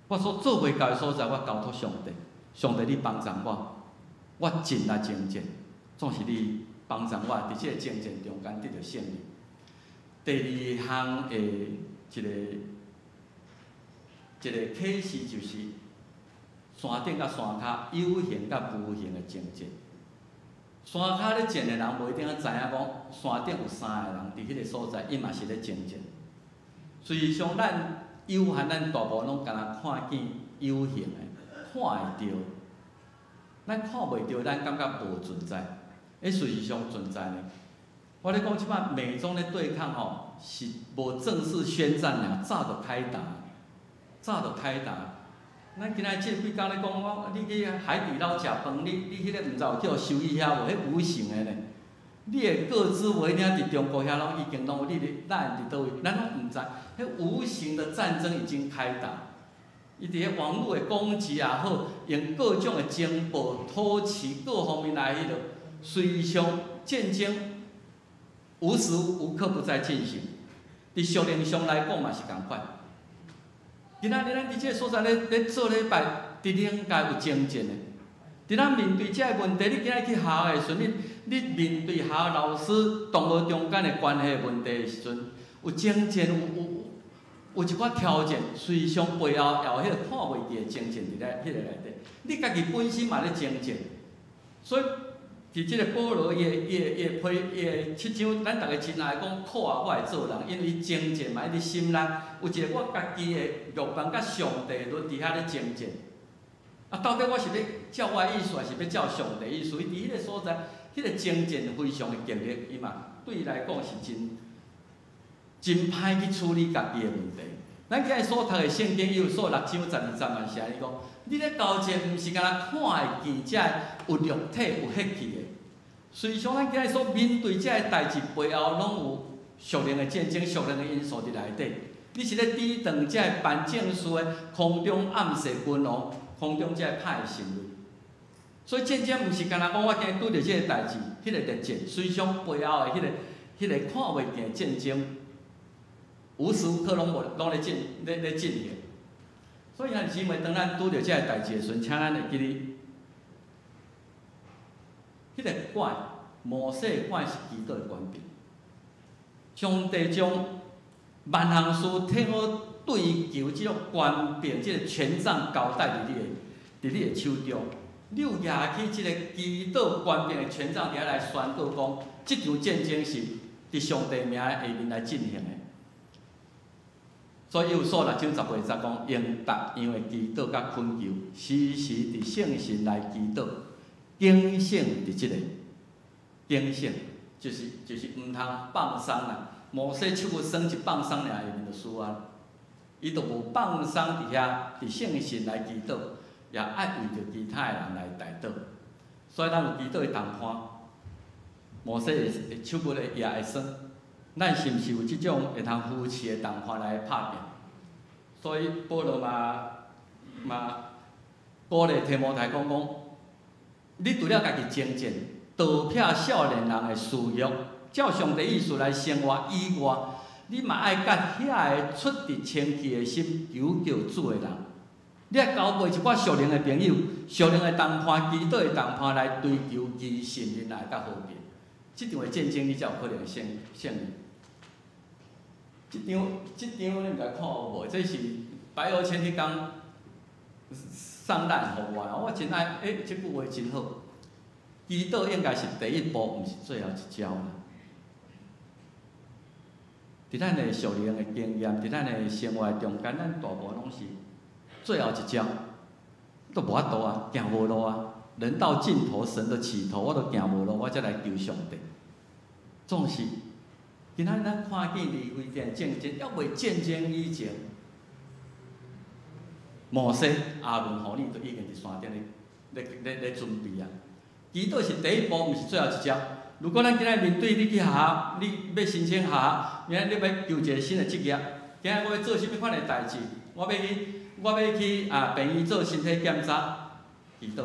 我所做袂到的所在，我交托上帝。上帝，你帮助我，我尽力征战，总是你帮助我伫即个征战中间得到胜利。第二项的一个启示就是。山顶甲山骹有形甲无形的征战，山骹咧战的人无一定知影讲山顶有3个人伫迄个所在，伊嘛是咧征战。实上，咱有限，咱大部分拢敢若看见有形的，看会着。咱看袂着，咱感觉无存在。事实上存在呢。我咧讲即摆美中咧对抗吼，是无正式宣战尔，早就开打，咱今仔即几工咧讲，你去海底捞食饭，你迄个毋知有叫收益遐无？迄无形的呢？你的个资无一定伫中国遐拢已经拢有，咱伫倒位，咱拢毋知。迄无形的战争已经开打，伊伫咧网络的攻击也好，用各种的情报、偷袭各方面来迄落，实际上战争无时无刻不在进行。伫属灵上来讲嘛是共款。今仔日咱伫即个所在咧做礼拜，伫灵界有征战的。伫咱面对即个问题，你今仔去学校的时阵，你面对学校老师同学中间的关系问题的时阵，有征战，有一寡挑战，实际上背后也有迄个看袂见的征战伫咧迄个内底。你家己本身嘛咧征战，所以伫即个保罗伊的7章，咱逐个真爱讲苦啊，我会做人，因为征战嘛，伊伫心内有一个我家己的欲望，甲上帝论伫遐咧征战。啊，到底我是要照我的意思，还是要照上帝的意思？伊伫迄个所在，迄个征战非常的激烈，伊嘛对伊来讲是真歹去处理家己的问题。咱今日所读的圣经，有所6章12节嘛是安尼讲，你咧交战，毋是敢若看会见遮有肉体有血气的。实际上，咱今日所面对遮个代志背后，拢有属灵的战争、属灵的因素伫内底。你是咧抵挡遮个办证书的空中暗示君王，空中遮个歹的行为。所以战争毋是敢若讲我今日拄着遮个代志，迄个热战，实际上背后的迄个看袂见的战争。无时无刻拢咧进行，所以咱姊妹当咱拄着遮个代志的时阵，请咱会记哩，迄个管摩西的管是基督的权柄，上帝将万行事替我对求即种权柄、即个权杖交代伫你的手中，你有举起即个基督权柄的权杖，伫遐来宣告讲，即场战争是伫上帝名下面来进行的。所以有所6章18节讲，用逐样的祈祷甲恳求，时时伫圣神来祈祷，警醒伫即个警醒，就是毋通放松啦。摩西手骨算一放松尔，下面就输啊。伊就无放松伫遐，伫圣神来祈祷，也爱为着其他的人来代祷。所以咱有祈祷的同伴，摩西会手骨也会酸，咱是毋是有即种会通扶持的同伴来拍拼？所以保罗嘛鼓励提摩太讲，你除了家己精进，倒撇少年人的事业，照上帝意思来生活以外，你嘛爱甲遐个出伫清气的心求救主的人，你爱交陪一寡属灵的朋友、属灵的同伴、祈祷的同伴来追求其信任爱甲和平。即场的战争，你才有可能胜利。即场你毋知看有无？这是白俄前迄天上难互我，我真爱，即句话真好。祈祷应该是第一步，毋是最后一招啦。伫咱的属灵的经验，伫咱的生活中间，咱大部分拢是最后一招，都无法度啊，行无路啊。人到尽头，神的起头，我都行无路，我才来求上帝。总是，今仔咱看见离开这战争，要未战争以前，摩西、亚伦、互你都已经伫山顶咧准备啊。祈祷是第一步，毋是最后一招。如果咱今仔面对你去学，你要申请学，明仔你要求一个新的职业，今仔我要做啥物款的代志？我要去病院做身体检查，祈祷，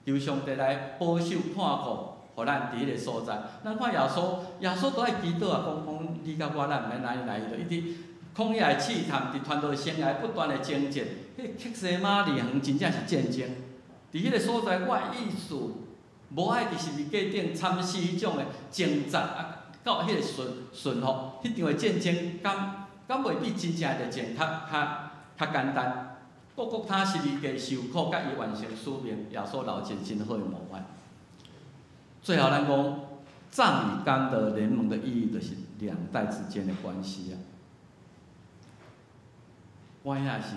求上帝来保守看顾，互咱伫迄个所在。咱看耶稣都爱祈祷啊，讲你甲我，咱毋免来就一直曠野的试探，伫传道生涯不断的征战，迄克西马尼园真正是战争。伫迄个所在，我的意思。无爱伫十字架顶参视迄种的挣扎啊，到迄个顺服，迄场的战争，敢袂比真正的战较简单。各他十字架受苦，甲伊完成使命，耶稣留下真好的模范。最后咱讲，葬与刚的联盟的意义，就是两代之间的关系啊。我也是。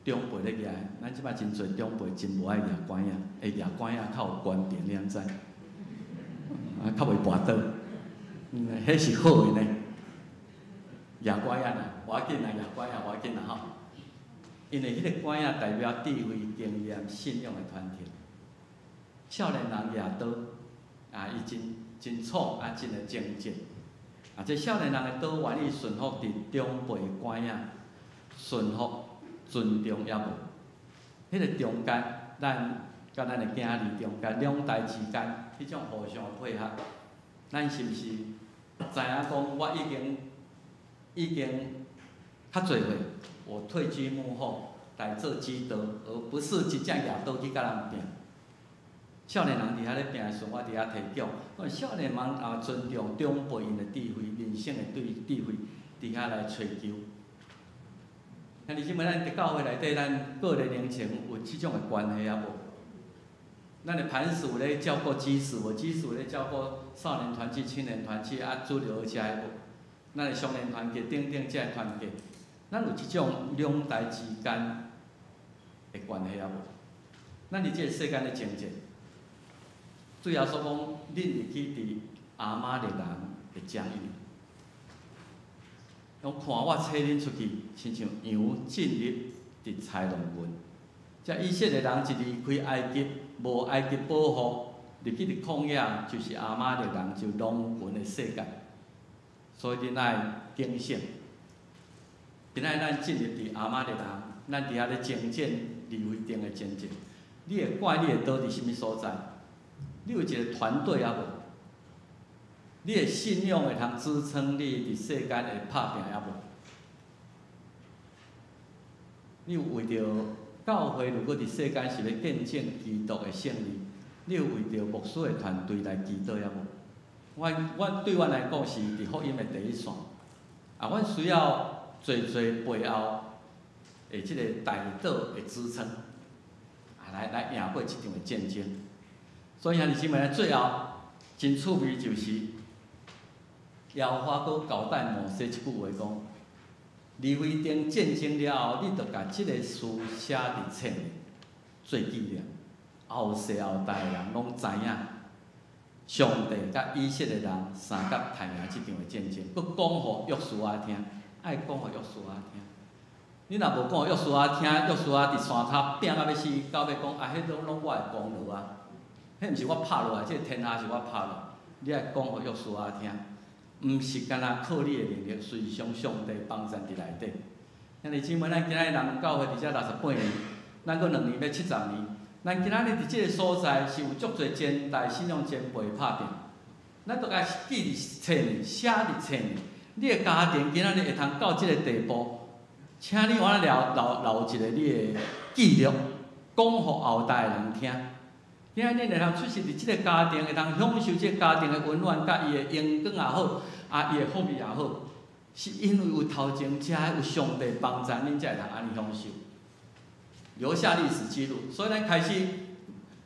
长辈咧举，咱即摆真侪长辈真无爱举管啊，会举管啊较有观点，你知？较袂跋倒，迄是好的呢。举管啊啦，我要紧啦，举管啊，我要紧啦吼。因为迄个管啊代表智慧、经验、信用的团体。少年人举刀，伊真错真会精进。这少年人的刀愿意顺服伫长辈管啊，顺服。尊重也无，迄个中间，咱甲咱的囝儿中间，两代之间，迄种互相配合，咱是毋是知影讲，我已经较侪岁，我退居幕后来做指导，而不是真正举刀去甲人拼。少年人伫遐咧拼的时，我伫遐提供，少年人也尊重长辈因的智慧、人生的智慧，伫遐来追求。那你即摆咱伫教会内底，咱个人灵情有即种的关系啊无？咱的磐石有咧照顾基石无？基石有咧照顾少年团契、青年团契主流而且无？咱的少年团契等等这团契，咱有即种两代之间的关系啊无？咱伫即个世间咧情节，最后所讲，恁入去伫阿妈的人的疆域。讲看我带恁出去，亲像羊进入伫豺狼群。遮以色列人一离开埃及，无埃及保护，入去伫旷野，就是阿玛力人就狼群的世界。所以恁爱警醒。今仔咱进入伫阿玛力人，咱伫遐咧征战离非定的征战，你会管你会倒伫什物所在？你有一个团队啊无？你的信用会通支撑你伫世间会拍拼也无？你有为着教会，如果伫世间是要见证基督的胜利，你有为着牧师的团队来祈祷也无？阮对阮来讲是伫福音的第一线，阮需要侪背后的即个代祷的支撑，来赢过即场的战争。所以兄弟姊妹，最后真趣味就是。耶和华阁交代摩西一句话讲：离非定战争了后，你着甲即个事写伫册里做纪念。后世后代人拢知影，上帝甲以色列人三甲太赢即场的战争。阁讲互约书亚听，爱讲互约书亚听。你若无讲约书亚听，约书亚伫山骹拼到要死，到尾讲啊，迄拢我的功劳啊，迄毋是我拍落来，即个天下是我拍落，你爱讲互约书亚听，毋是干那靠你的能力，随上上帝帮助伫内底。兄弟姊妹，咱今仔日人教会伫遮68年，咱搁2年要70年，咱今仔日伫即个所在是有足侪前代信仰前辈拍拼，咱都该记伫册呢，写伫册呢。你的家庭今仔日会通到即个地步，请你我留一个你的记录，讲互后代的人听。今仔日会通出席伫即个家庭，会通享受即个家庭的温暖，甲伊的阳光也好，伊的福利也好，是因为有头前遮有上帝帮助，恁才会通安尼享受，留下历史记录。所以咱开始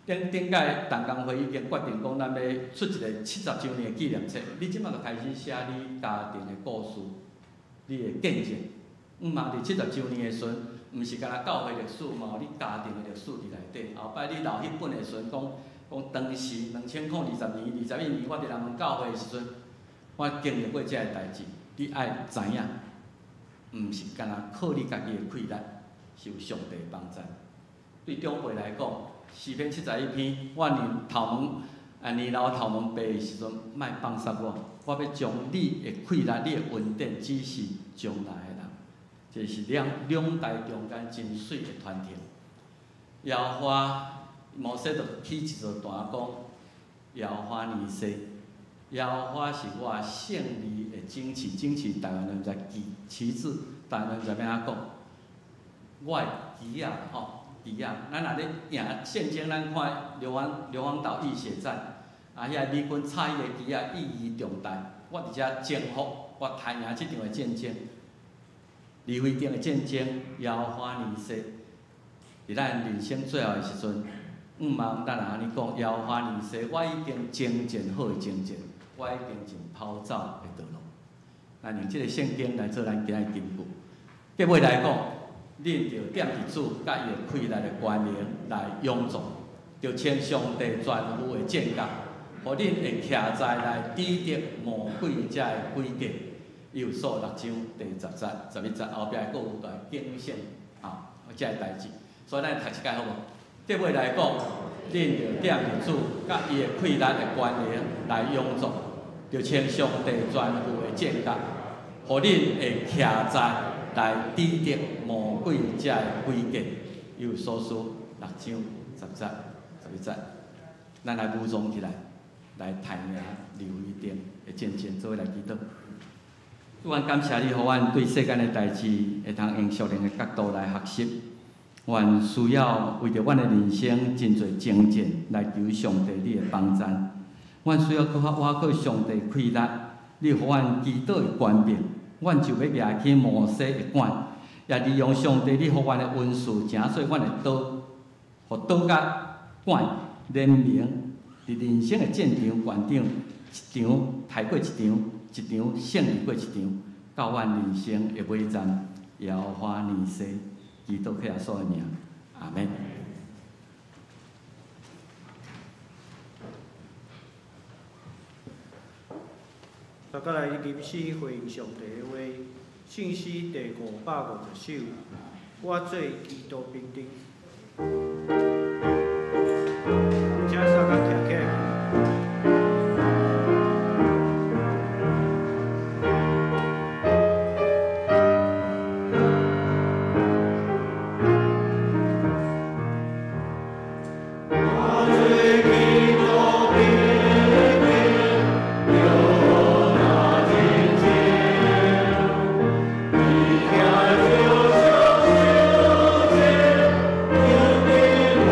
顶届同工会已经决定讲，咱要出一个70周年的纪念册。你即摆就开始写你家庭的故事，你的见证。嘛，伫70周年的时阵，毋是干那教会历史，嘛有你家庭的历史伫内底。后摆你留迄本的时阵，讲当时2020年、21年，我伫人门教会的时阵，我经历过遮个代志。你爱知影，毋是干那靠你家己的气力，是有上帝帮助。对长辈来讲，诗篇71篇，我年老头毛白的时阵，莫放杀我，我要将你的气力、你的恩典指示将来的人。这是两代中间真水的传承。耶和华摩西就起一座坛讲：耶和华尼西，耶和华是我胜利的旌旗。旌旗台湾人在旗帜，台湾人在咩啊讲？我的旗啊，旗啊！咱若咧赢战争，咱看硫磺岛浴血战，遐美军插迄个旗啊，意义重大。我伫遮征服，我杀赢即场的战争。离非定的战争，耶和华尼西，伫咱人生最后的时阵，毋茫咱安尼讲，耶和华尼西，我已经征战好的征战，我已经尽跑走的道路。咱用即个圣经来做咱今日根据。结尾来讲，恁着点伫主甲伊的气力的关联来永驻，着称上帝全副的剑甲，互恁会徛在来抵敌魔鬼遮的诡计。有数6章第10节、11节后壁佫有个警醒遮个代志，所以咱读一解好无？结尾来讲，恁着点伫主甲伊的气力的关联来永驻，着称上帝全副的剑甲，互恁会徛在来抵敌魔鬼遮的诡计。有所书6章10节、11节，咱来武装起来，来太赢刘一定的见证，做伙来祈祷。主，阮感谢你，互阮对世间的代志会通用属灵的角度来学习。阮需要为着阮的人生真侪精进来求上帝你的帮助。阮需要搁较挖靠上帝气力，你互阮祈祷的权柄，阮就要举起摩西的管，也利用上帝你互阮的恩赐，正做阮的刀，互刀甲管连明伫人生的战场悬场，一场太过一场。一场胜利过一场，到阮人生的尾站，耶和华尼西，基督耶稣的名，阿门。大家来吟诗回应上帝的话，信诗第550首，我做基督兵丁。请大家站起来。我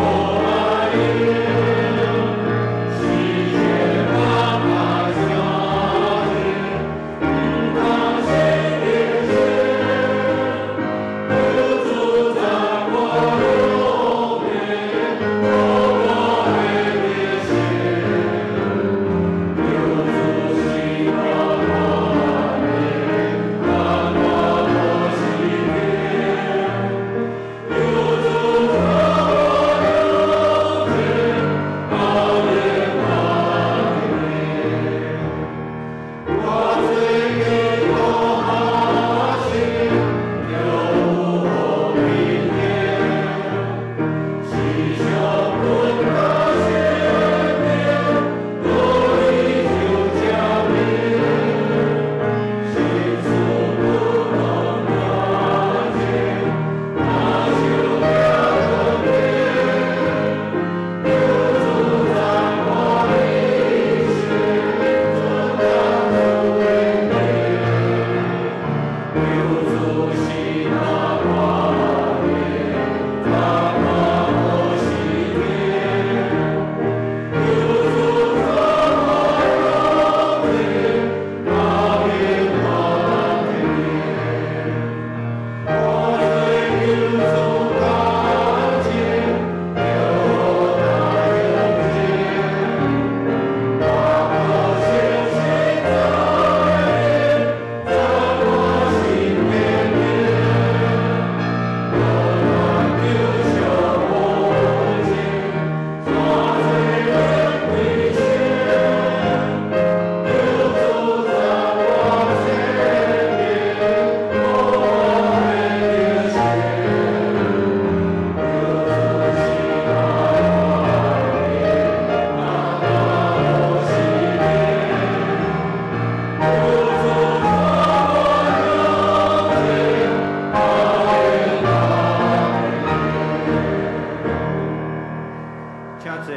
请坐。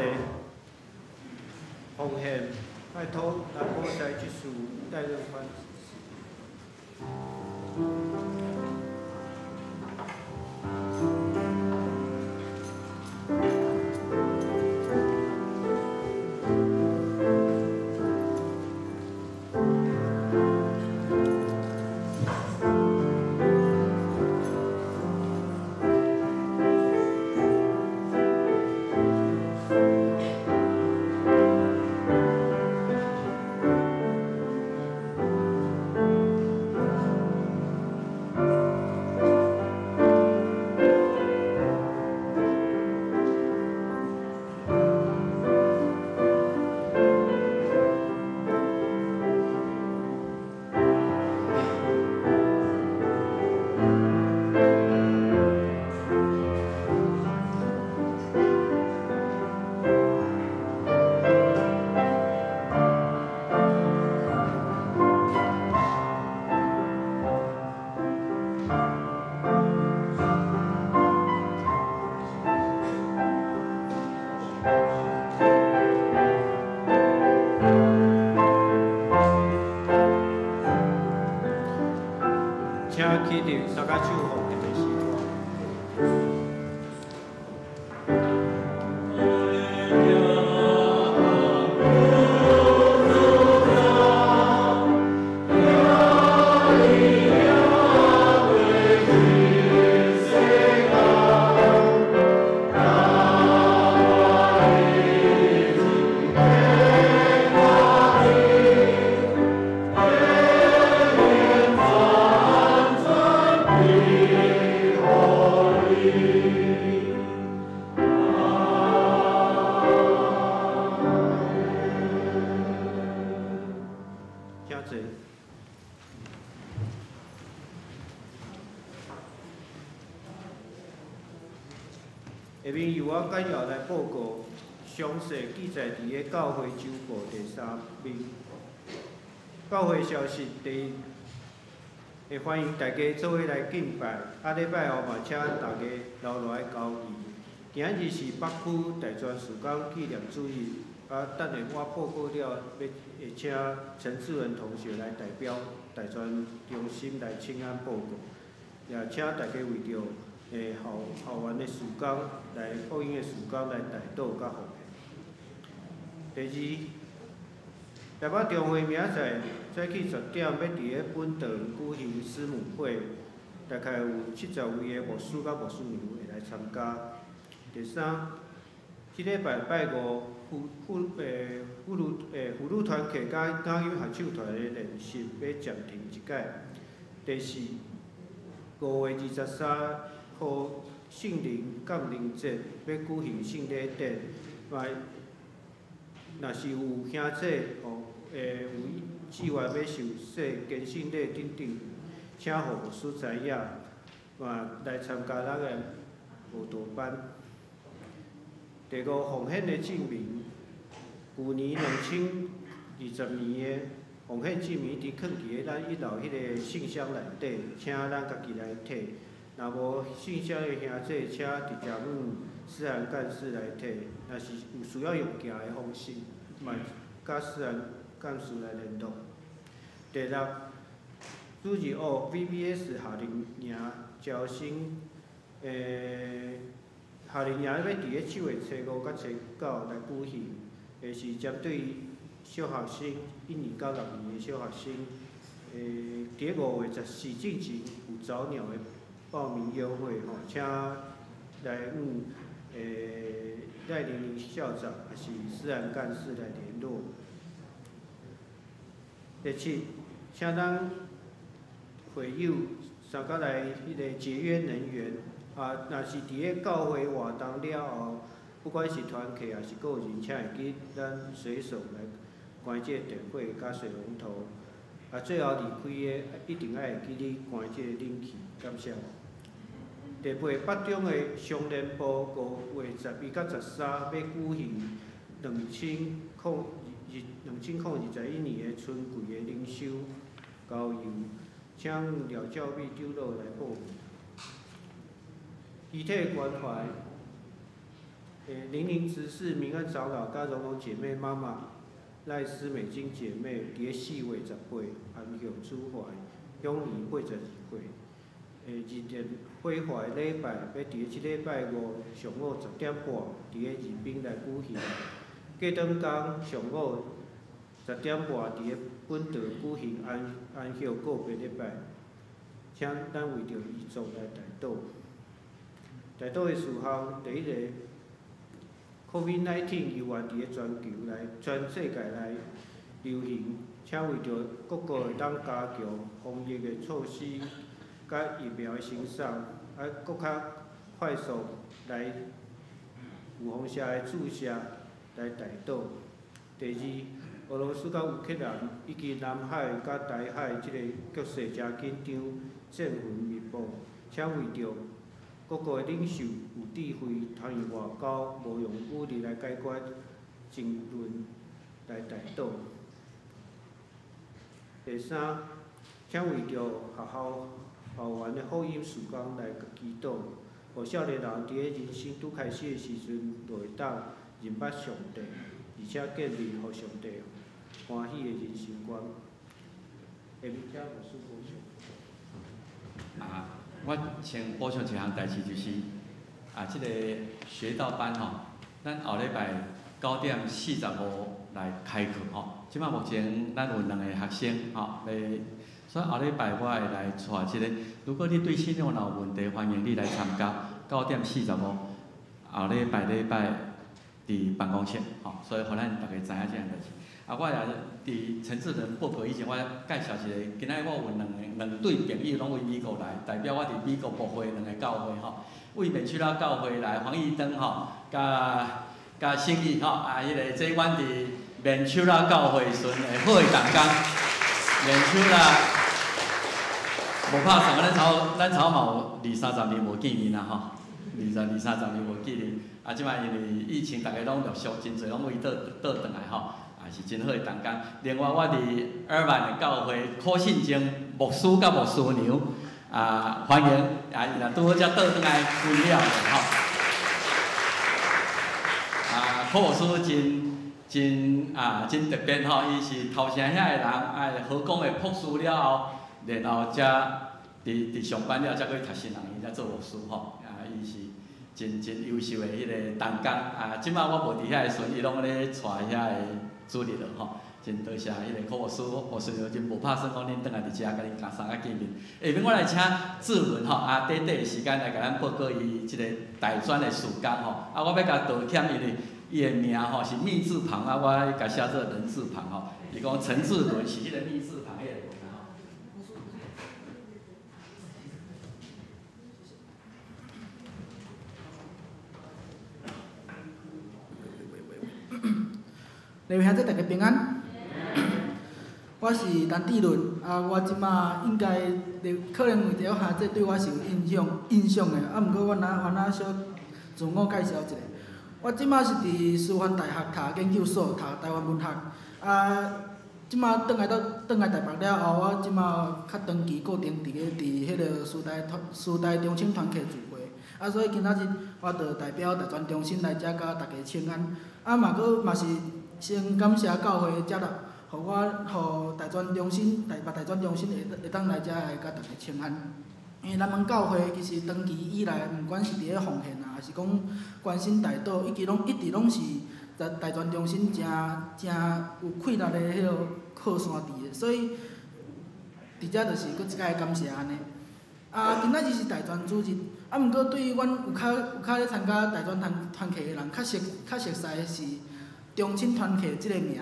奉献，拜托南部赛技术代任官。起立，三脚手放下时光。下面由我简要来报告详细记载伫个教会周报第3面。教会消息第，会欢迎大家做伙来敬拜。礼拜后嘛，请大家留落来交易。今日是北区大专曙光纪念主日，等下我报告了，会请陈志文同学来代表大专中心来请安报告，也请大家为着校园的曙光来福音的曙光来代祷甲奉献。第二，台北中会明仔早起10点要伫个本堂举行师母会，大概有70位的牧师甲牧师娘会来参加。第三，即礼拜拜5妇女团契甲教友合唱团的练习要暂停一届。第四，5月23号圣灵降临节要举行圣礼典，若是有兄姐有志愿要受洗跟圣礼等等，请互牧师知影，来参加咱个舞蹈班。第五，奉献的证明，去年2020年的奉献证明伫放伫个咱1楼迄个信箱内底，请咱家己来摕。若无信箱的兄弟，请直接问思涵干事来摕。若是有需要用寄的方式，嘛甲思涵干事来联络。第六，主日学 VBS 夏令营招生，夏令营要伫个7月初5甲初9来举行，是针对小学生1年到6年的小学生，伫个5月14进前有早鸟的报名优惠吼，请来问赖玲玲校长还是思涵干事来联络。第七，请咱会友参加来迄个节约能源，若是伫个教会活动了后，不管是团契还是个人，请会记咱随手来关这电火甲水龙头，最后离开个一定爱会记你关这冷气，感谢。第八，北中的商联部5月12到13要举行2021年的春季的灵修郊游，请廖教秘长老来报名。遗体关怀，林林执事、明安长老、甲荣荣姐妹妈妈、赖思美金姐妹，伫4月10岁安享主怀，享年82岁。日前毁怀礼拜要伫即礼拜五上午10点半，伫二滨来举行。过当天上午10点半，伫本岛举行安享告别礼拜。请咱为着遗族来代祷。代祷的事项，第一个 ，COVID-19 由原伫全世界来流行，请为着各国会当加强防疫的措施，甲疫苗的生产，搁较快速来有方式的注射来代祷。第二，俄罗斯甲乌克兰以及南海甲台海即个局势真紧张，战云密布，请为着各国领袖有智慧，通用外交，无用武力来解决争论来代祷。第三，请为着校园的福音事工来祈祷，互少年人伫人生拄开始的时阵，就会当认捌上帝，而且建立互上帝欢喜的人生观。下面请牧师补充。我先补充一项代志，就是即个学道班咱后礼拜9点45来开课即摆目前咱有2个学生所以后礼拜我会来带即个。如果你对信仰有问题，欢迎你来参加9点45后礼拜伫办公室所以互咱大家知影即项代志。我也伫陈志仁报告以前，我介绍一个，今仔我有两对朋友拢为美国来，代表我伫美国牧会2个教会为免去了教会来黄义登甲信义迄个即阮伫免去了教会时阵的好的同工，免去了无拍算咱头嘛有20-30年无见面啦20-30年无见面。即摆因为疫情，大家拢陆续真侪拢为倒转来是真好的同工。另外，我伫尔曼的教会柯信正牧师甲牧师娘欢迎伊若拄好才倒转来分了柯牧师真特别伊是头前遐个人好讲的博士了后，然后才伫上班了才去读新人，伊才做牧师伊是真优秀的迄个同工即摆我无伫遐个时阵，伊拢咧带遐个主日真多谢迄个柯牧师娘真无拍算讲恁转来伫遮甲恁甲三个见面。下面我来请志伦短短的时间来甲咱报告伊即个大专的事工我要甲道歉，因为伊的名是密字旁我甲写做人字旁伊讲陈志伦是迄个密字旁迄个人各位兄弟大家平安。我是陈志伦，我即马应该可能有一条兄弟对我是有印象的，毋过我若小自我介绍一下。我即马是伫师范大学读研究所，读台湾文学。即马转来台北了后，我即马较长期固定伫迄个师大中心团契聚会。所以今仔日我着代表大专中心来遮甲大家请安。嘛是先感谢教会的接纳，互大专中心会当来遮来甲大家请安。因为咱们教会其实长期以来，毋管是伫咧奉献还是讲关心代祷，一直拢是大专中心真有气力的迄个靠山伫的，所以伫遮就是搁一摆感谢安尼。今仔日是大专主日，毋过对于阮有较咧参加大专团契的人，较熟悉的是中青团契即个名。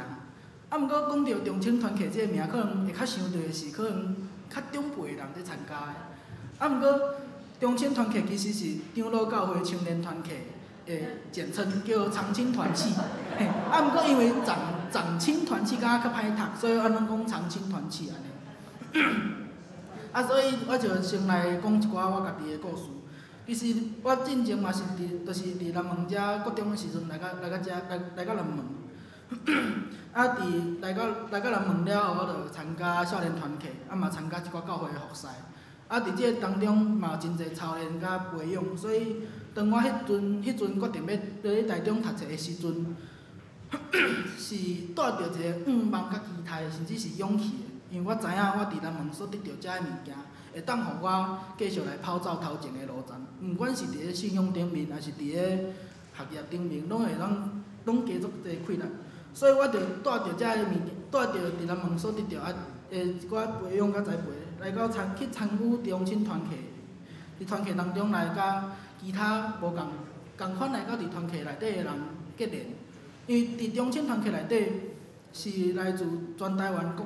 毋过讲到中青团契即个名，可能会较想到的是可能较长辈的人在参加的。毋过中青团契其实是长老教会青年团契的简称，叫长青团契。毋过因为长青团契敢较歹读，所以咱讲长青团契安尼。所以我就先来讲一寡我家己的故事。其实我进前嘛是就是伫南门遮国中的时阵来到南门。来到南门了后，我就参加少年团契，嘛参加一寡教会的服侍。伫即个当中嘛真侪操练甲培养，所以当我迄阵决定要伫台中读册的时阵，是带着一个梦甲期待，甚至是勇气的，因为我知影我伫南门所得到遮个物件，会当互我继续来跑走头前的路程，毋管是伫咧信仰顶面，还是伫咧学业顶面，拢加足侪困难。所以我就带着遮个物件，带着伫南门所得到一寡培养甲栽培，来到去参与中青团契。伫团契当中来甲其他无共款来到伫团契内底的人结连，因为伫中青团契内底是来自全台湾各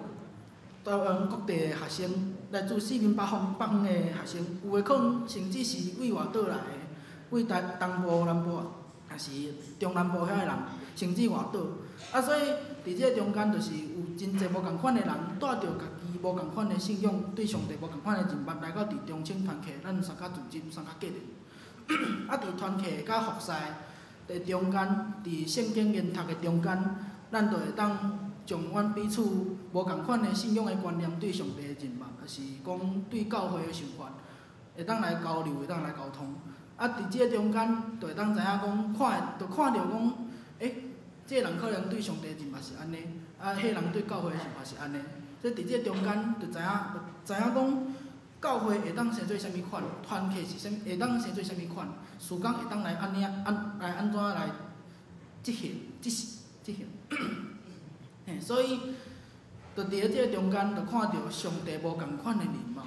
地的学生，来自四面八方的学生，有诶可能甚至是为外岛来的，为东部、南部，还是中南部遐个人，甚至外岛。所以伫这中间，就是有真侪无共款的人，带着家己无共款的信仰，对上帝无共款的认捌，来到伫中青团契，咱相甲组织，相甲结连。伫团契甲服侍的中间，伫圣经研读的中间，咱就会当将阮彼此无共款的信仰的观念，对上帝的认捌，还是讲对教会的想法，会当来交流，会当来沟通。伫这中间，就会当知影讲，看着讲，这个人可能对上帝的认捌是安尼，迄人对教会的想法是安尼。所以伫这中间，就知影讲，教会会当生做啥物款，团契是会当生做啥物款，事工会当来安怎来执行。所以，就伫咧这中间，就看到上帝无共款的面貌。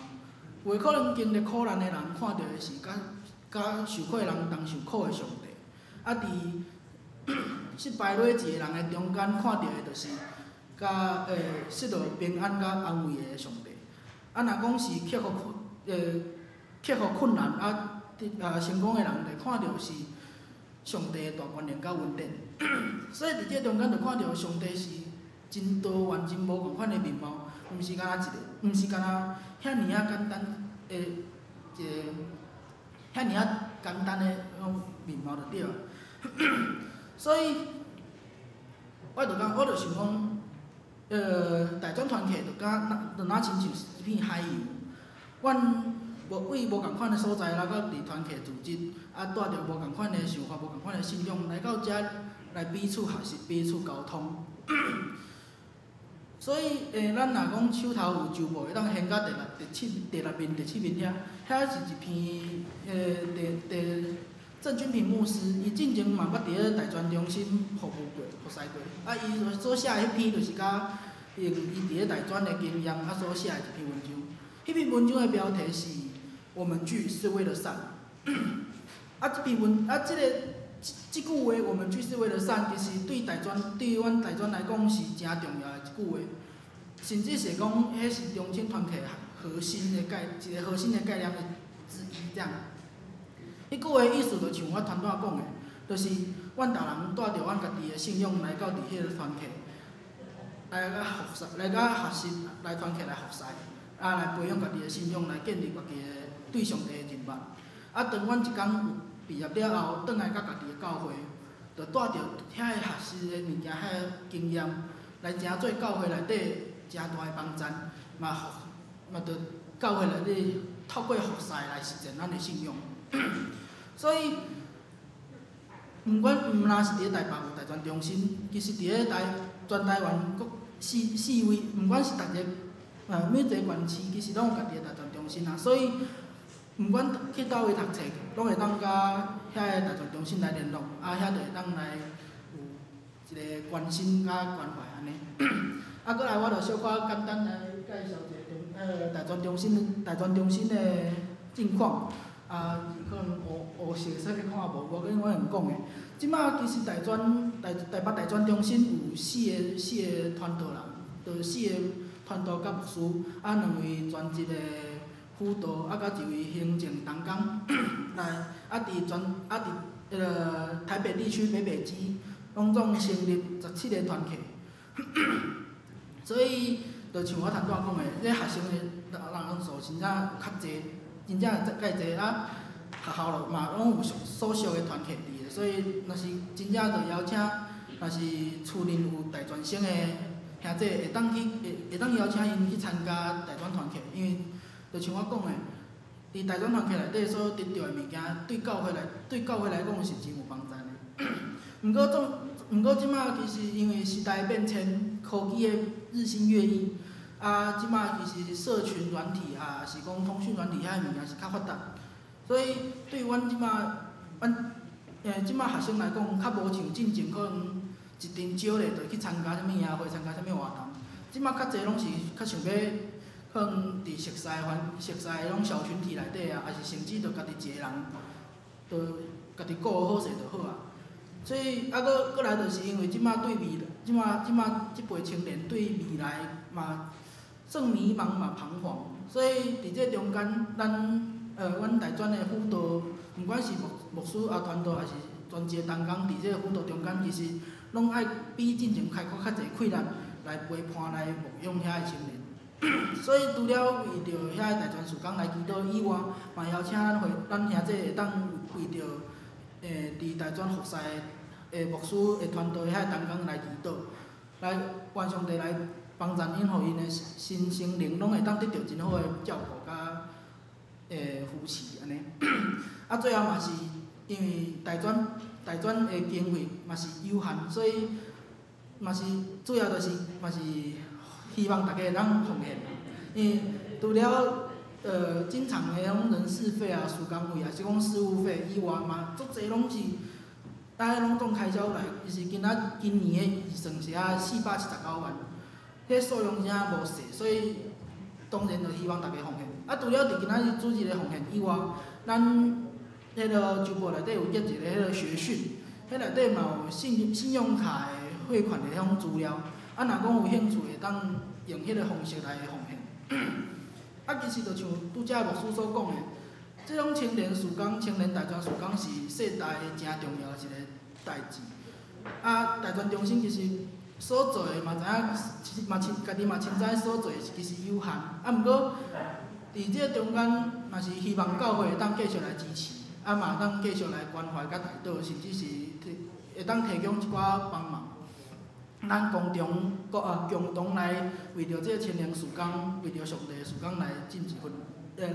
有可能经历苦难的人，看到的是甲受苦的人同受苦的上帝；伫失败落志的人的中间，看到的就是甲失落平安甲安慰的上帝。若讲是克服困难成功的人，就看到是上帝的大权能甲稳定。所以伫这中间，就看到上帝是真多元、真无共款的面貌，毋是敢若毋是敢若遐尔啊简单的一个遐尔啊简单的面貌就对了。所以，我就想讲，大专团契就若亲像一片海洋，阮为无共款的所在来到伫团契组织，带着无共款的想法、无共款的信仰来到遮来彼此学习、彼此沟通。所以，咱若讲手头有周报，会当掀到第六面、第7面遐是一篇郑君平牧师，伊进前嘛捌伫咧大专中心服侍过，伊所写的迄篇就是甲伊伫咧大专的经验所写的一篇文章。迄篇文章的标题是《我们聚是为了善》。即句话，我们聚是为了善，其实对阮大专来讲是真重要的一句话，甚至是讲，迄是中青团契一个核心的概念之一，这样。迄句话意思就像我头仔讲的，就是阮逐人带着阮家己的信仰来到伫迄个团契，来甲学习，来团契来服侍，来培养家己的信仰，来建立家己的对上帝的认捌。当阮一天毕业了后，转来甲家己的教会，就带着遐个学习的物件、遐个经验，来成做教会内底诚大的帮助，嘛着教会内底透过服侍来实践咱的信仰。所以，毋若是伫咧台北有大专中心，其实伫咧全台湾各四位，毋管是逐个每一个县市，其实拢有家己的大专中心啊。所以，毋管去倒位读册，拢会当甲遐个大专中心来联络，遐就会当来有一个关心甲关怀安尼。过来我就小可简单来介绍一下大专中心的近况。可能学习使去看无，无紧我用讲的。即摆其实台北大专中心有四个团导人，就4个团导甲牧师，2位专职的辅导，甲1位行政同工来，伫台北地区北北基，拢总成立17个团契。所以，就像我头拄仔讲的，这学生的人数真正较侪。真正介济学校咯嘛拢有所属的团契伫的，所以若是真正就邀请，若是厝邻有大专生的兄弟会当邀请因去参加大专团契，因为就像我讲的，伫大专团契内底所得到的物件，对教会来讲是真有帮助的。毋过即马其实因为时代变迁，科技的日新月异，即马其实社群软体是讲通讯软体遐物件是较发达，所以对阮即马即马学生来讲，较无像进前可能一阵少咧，就去参加啥物宴会，参加啥物活动。即马较侪拢是较想要，可能伫熟悉迄种小群体内底还是甚至就家己一个人，就家己顾好势就好啊。所以搁来就是因为即马对即辈青年对未来嘛算迷茫嘛彷徨，所以伫这中间，阮大专的辅导，毋管是牧师团队，还是专职同工，伫这个辅导中间，其实拢爱比进前开阔较侪困难来陪伴来牧养遐个青年。所以除了为着遐个大专事工来祈祷以外，嘛邀请咱兄弟会当为着伫大专服侍的牧师的团队遐同工来祈祷，来愿上帝来帮助因，互因的身心灵拢会当得到真好的照顾甲扶持安尼。最后嘛是因为大专的经费嘛是有限，所以嘛是主要就是嘛是希望大家会当奉献，因为除了正常的种人事费事工费是讲事务费以外嘛，足侪拢是大家拢总开销来，就是今年的预算是479万，迄数量真正无细，所以当然就希望大家奉献。除了伫今仔日主日的奉献以外，咱迄个周报内底有结一个迄个学训，迄内底嘛有信用卡的汇款的迄种资料。若讲有兴趣会当用迄个方式来奉献。其实就像拄则牧师所讲的，即种青年事工、青年大专事工是世代真重要的一个代志。大专中心其实所做的嘛知影，家己嘛清知所做其实有限。毋过伫即个中间，嘛是希望教会会当继续来支持，嘛当继续来关怀甲带导，甚至是会当提供一寡帮忙。咱共同来为着这个青年事工，为着上帝的事工来尽一份，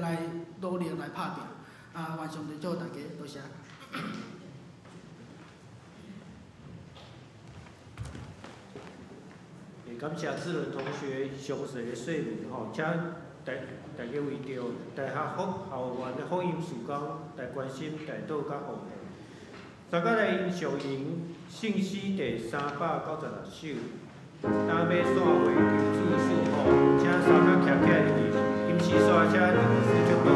来努力来拍拼。愿上帝祝大家，多谢。也感谢志伦同学详细的说明吼，请大家为着大学校园的福音事工来关心、带导甲奉献。再甲来欣赏信息第396首，南美线会求主事吼，请三脚徛起来入去，金丝线车入四脚道。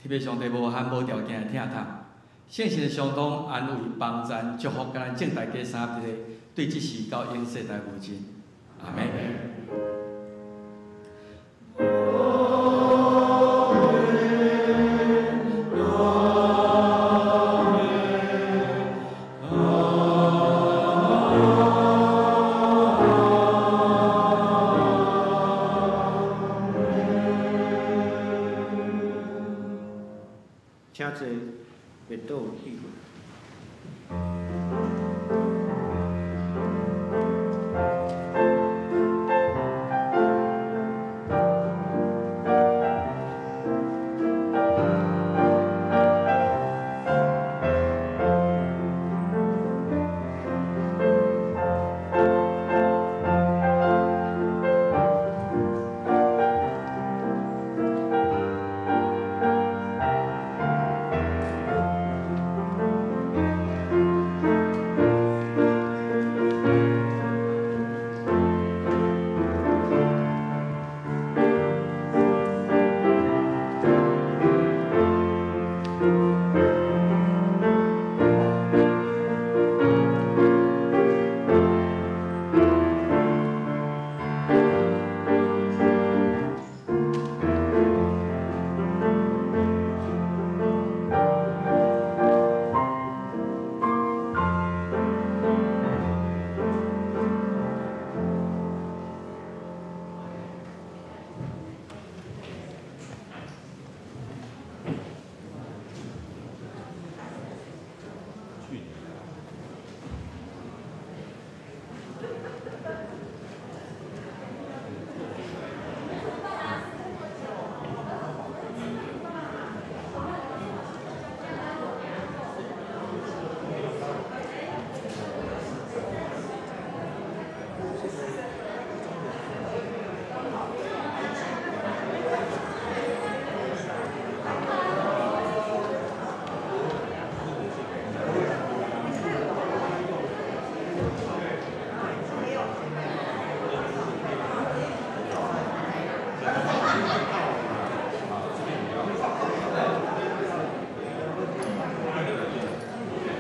特别上帝无限无条件的听他，圣神的相当安慰、帮助、祝福，甲咱正大家三个对即时到永世来无尽。阿门。侪面倒有意见。去年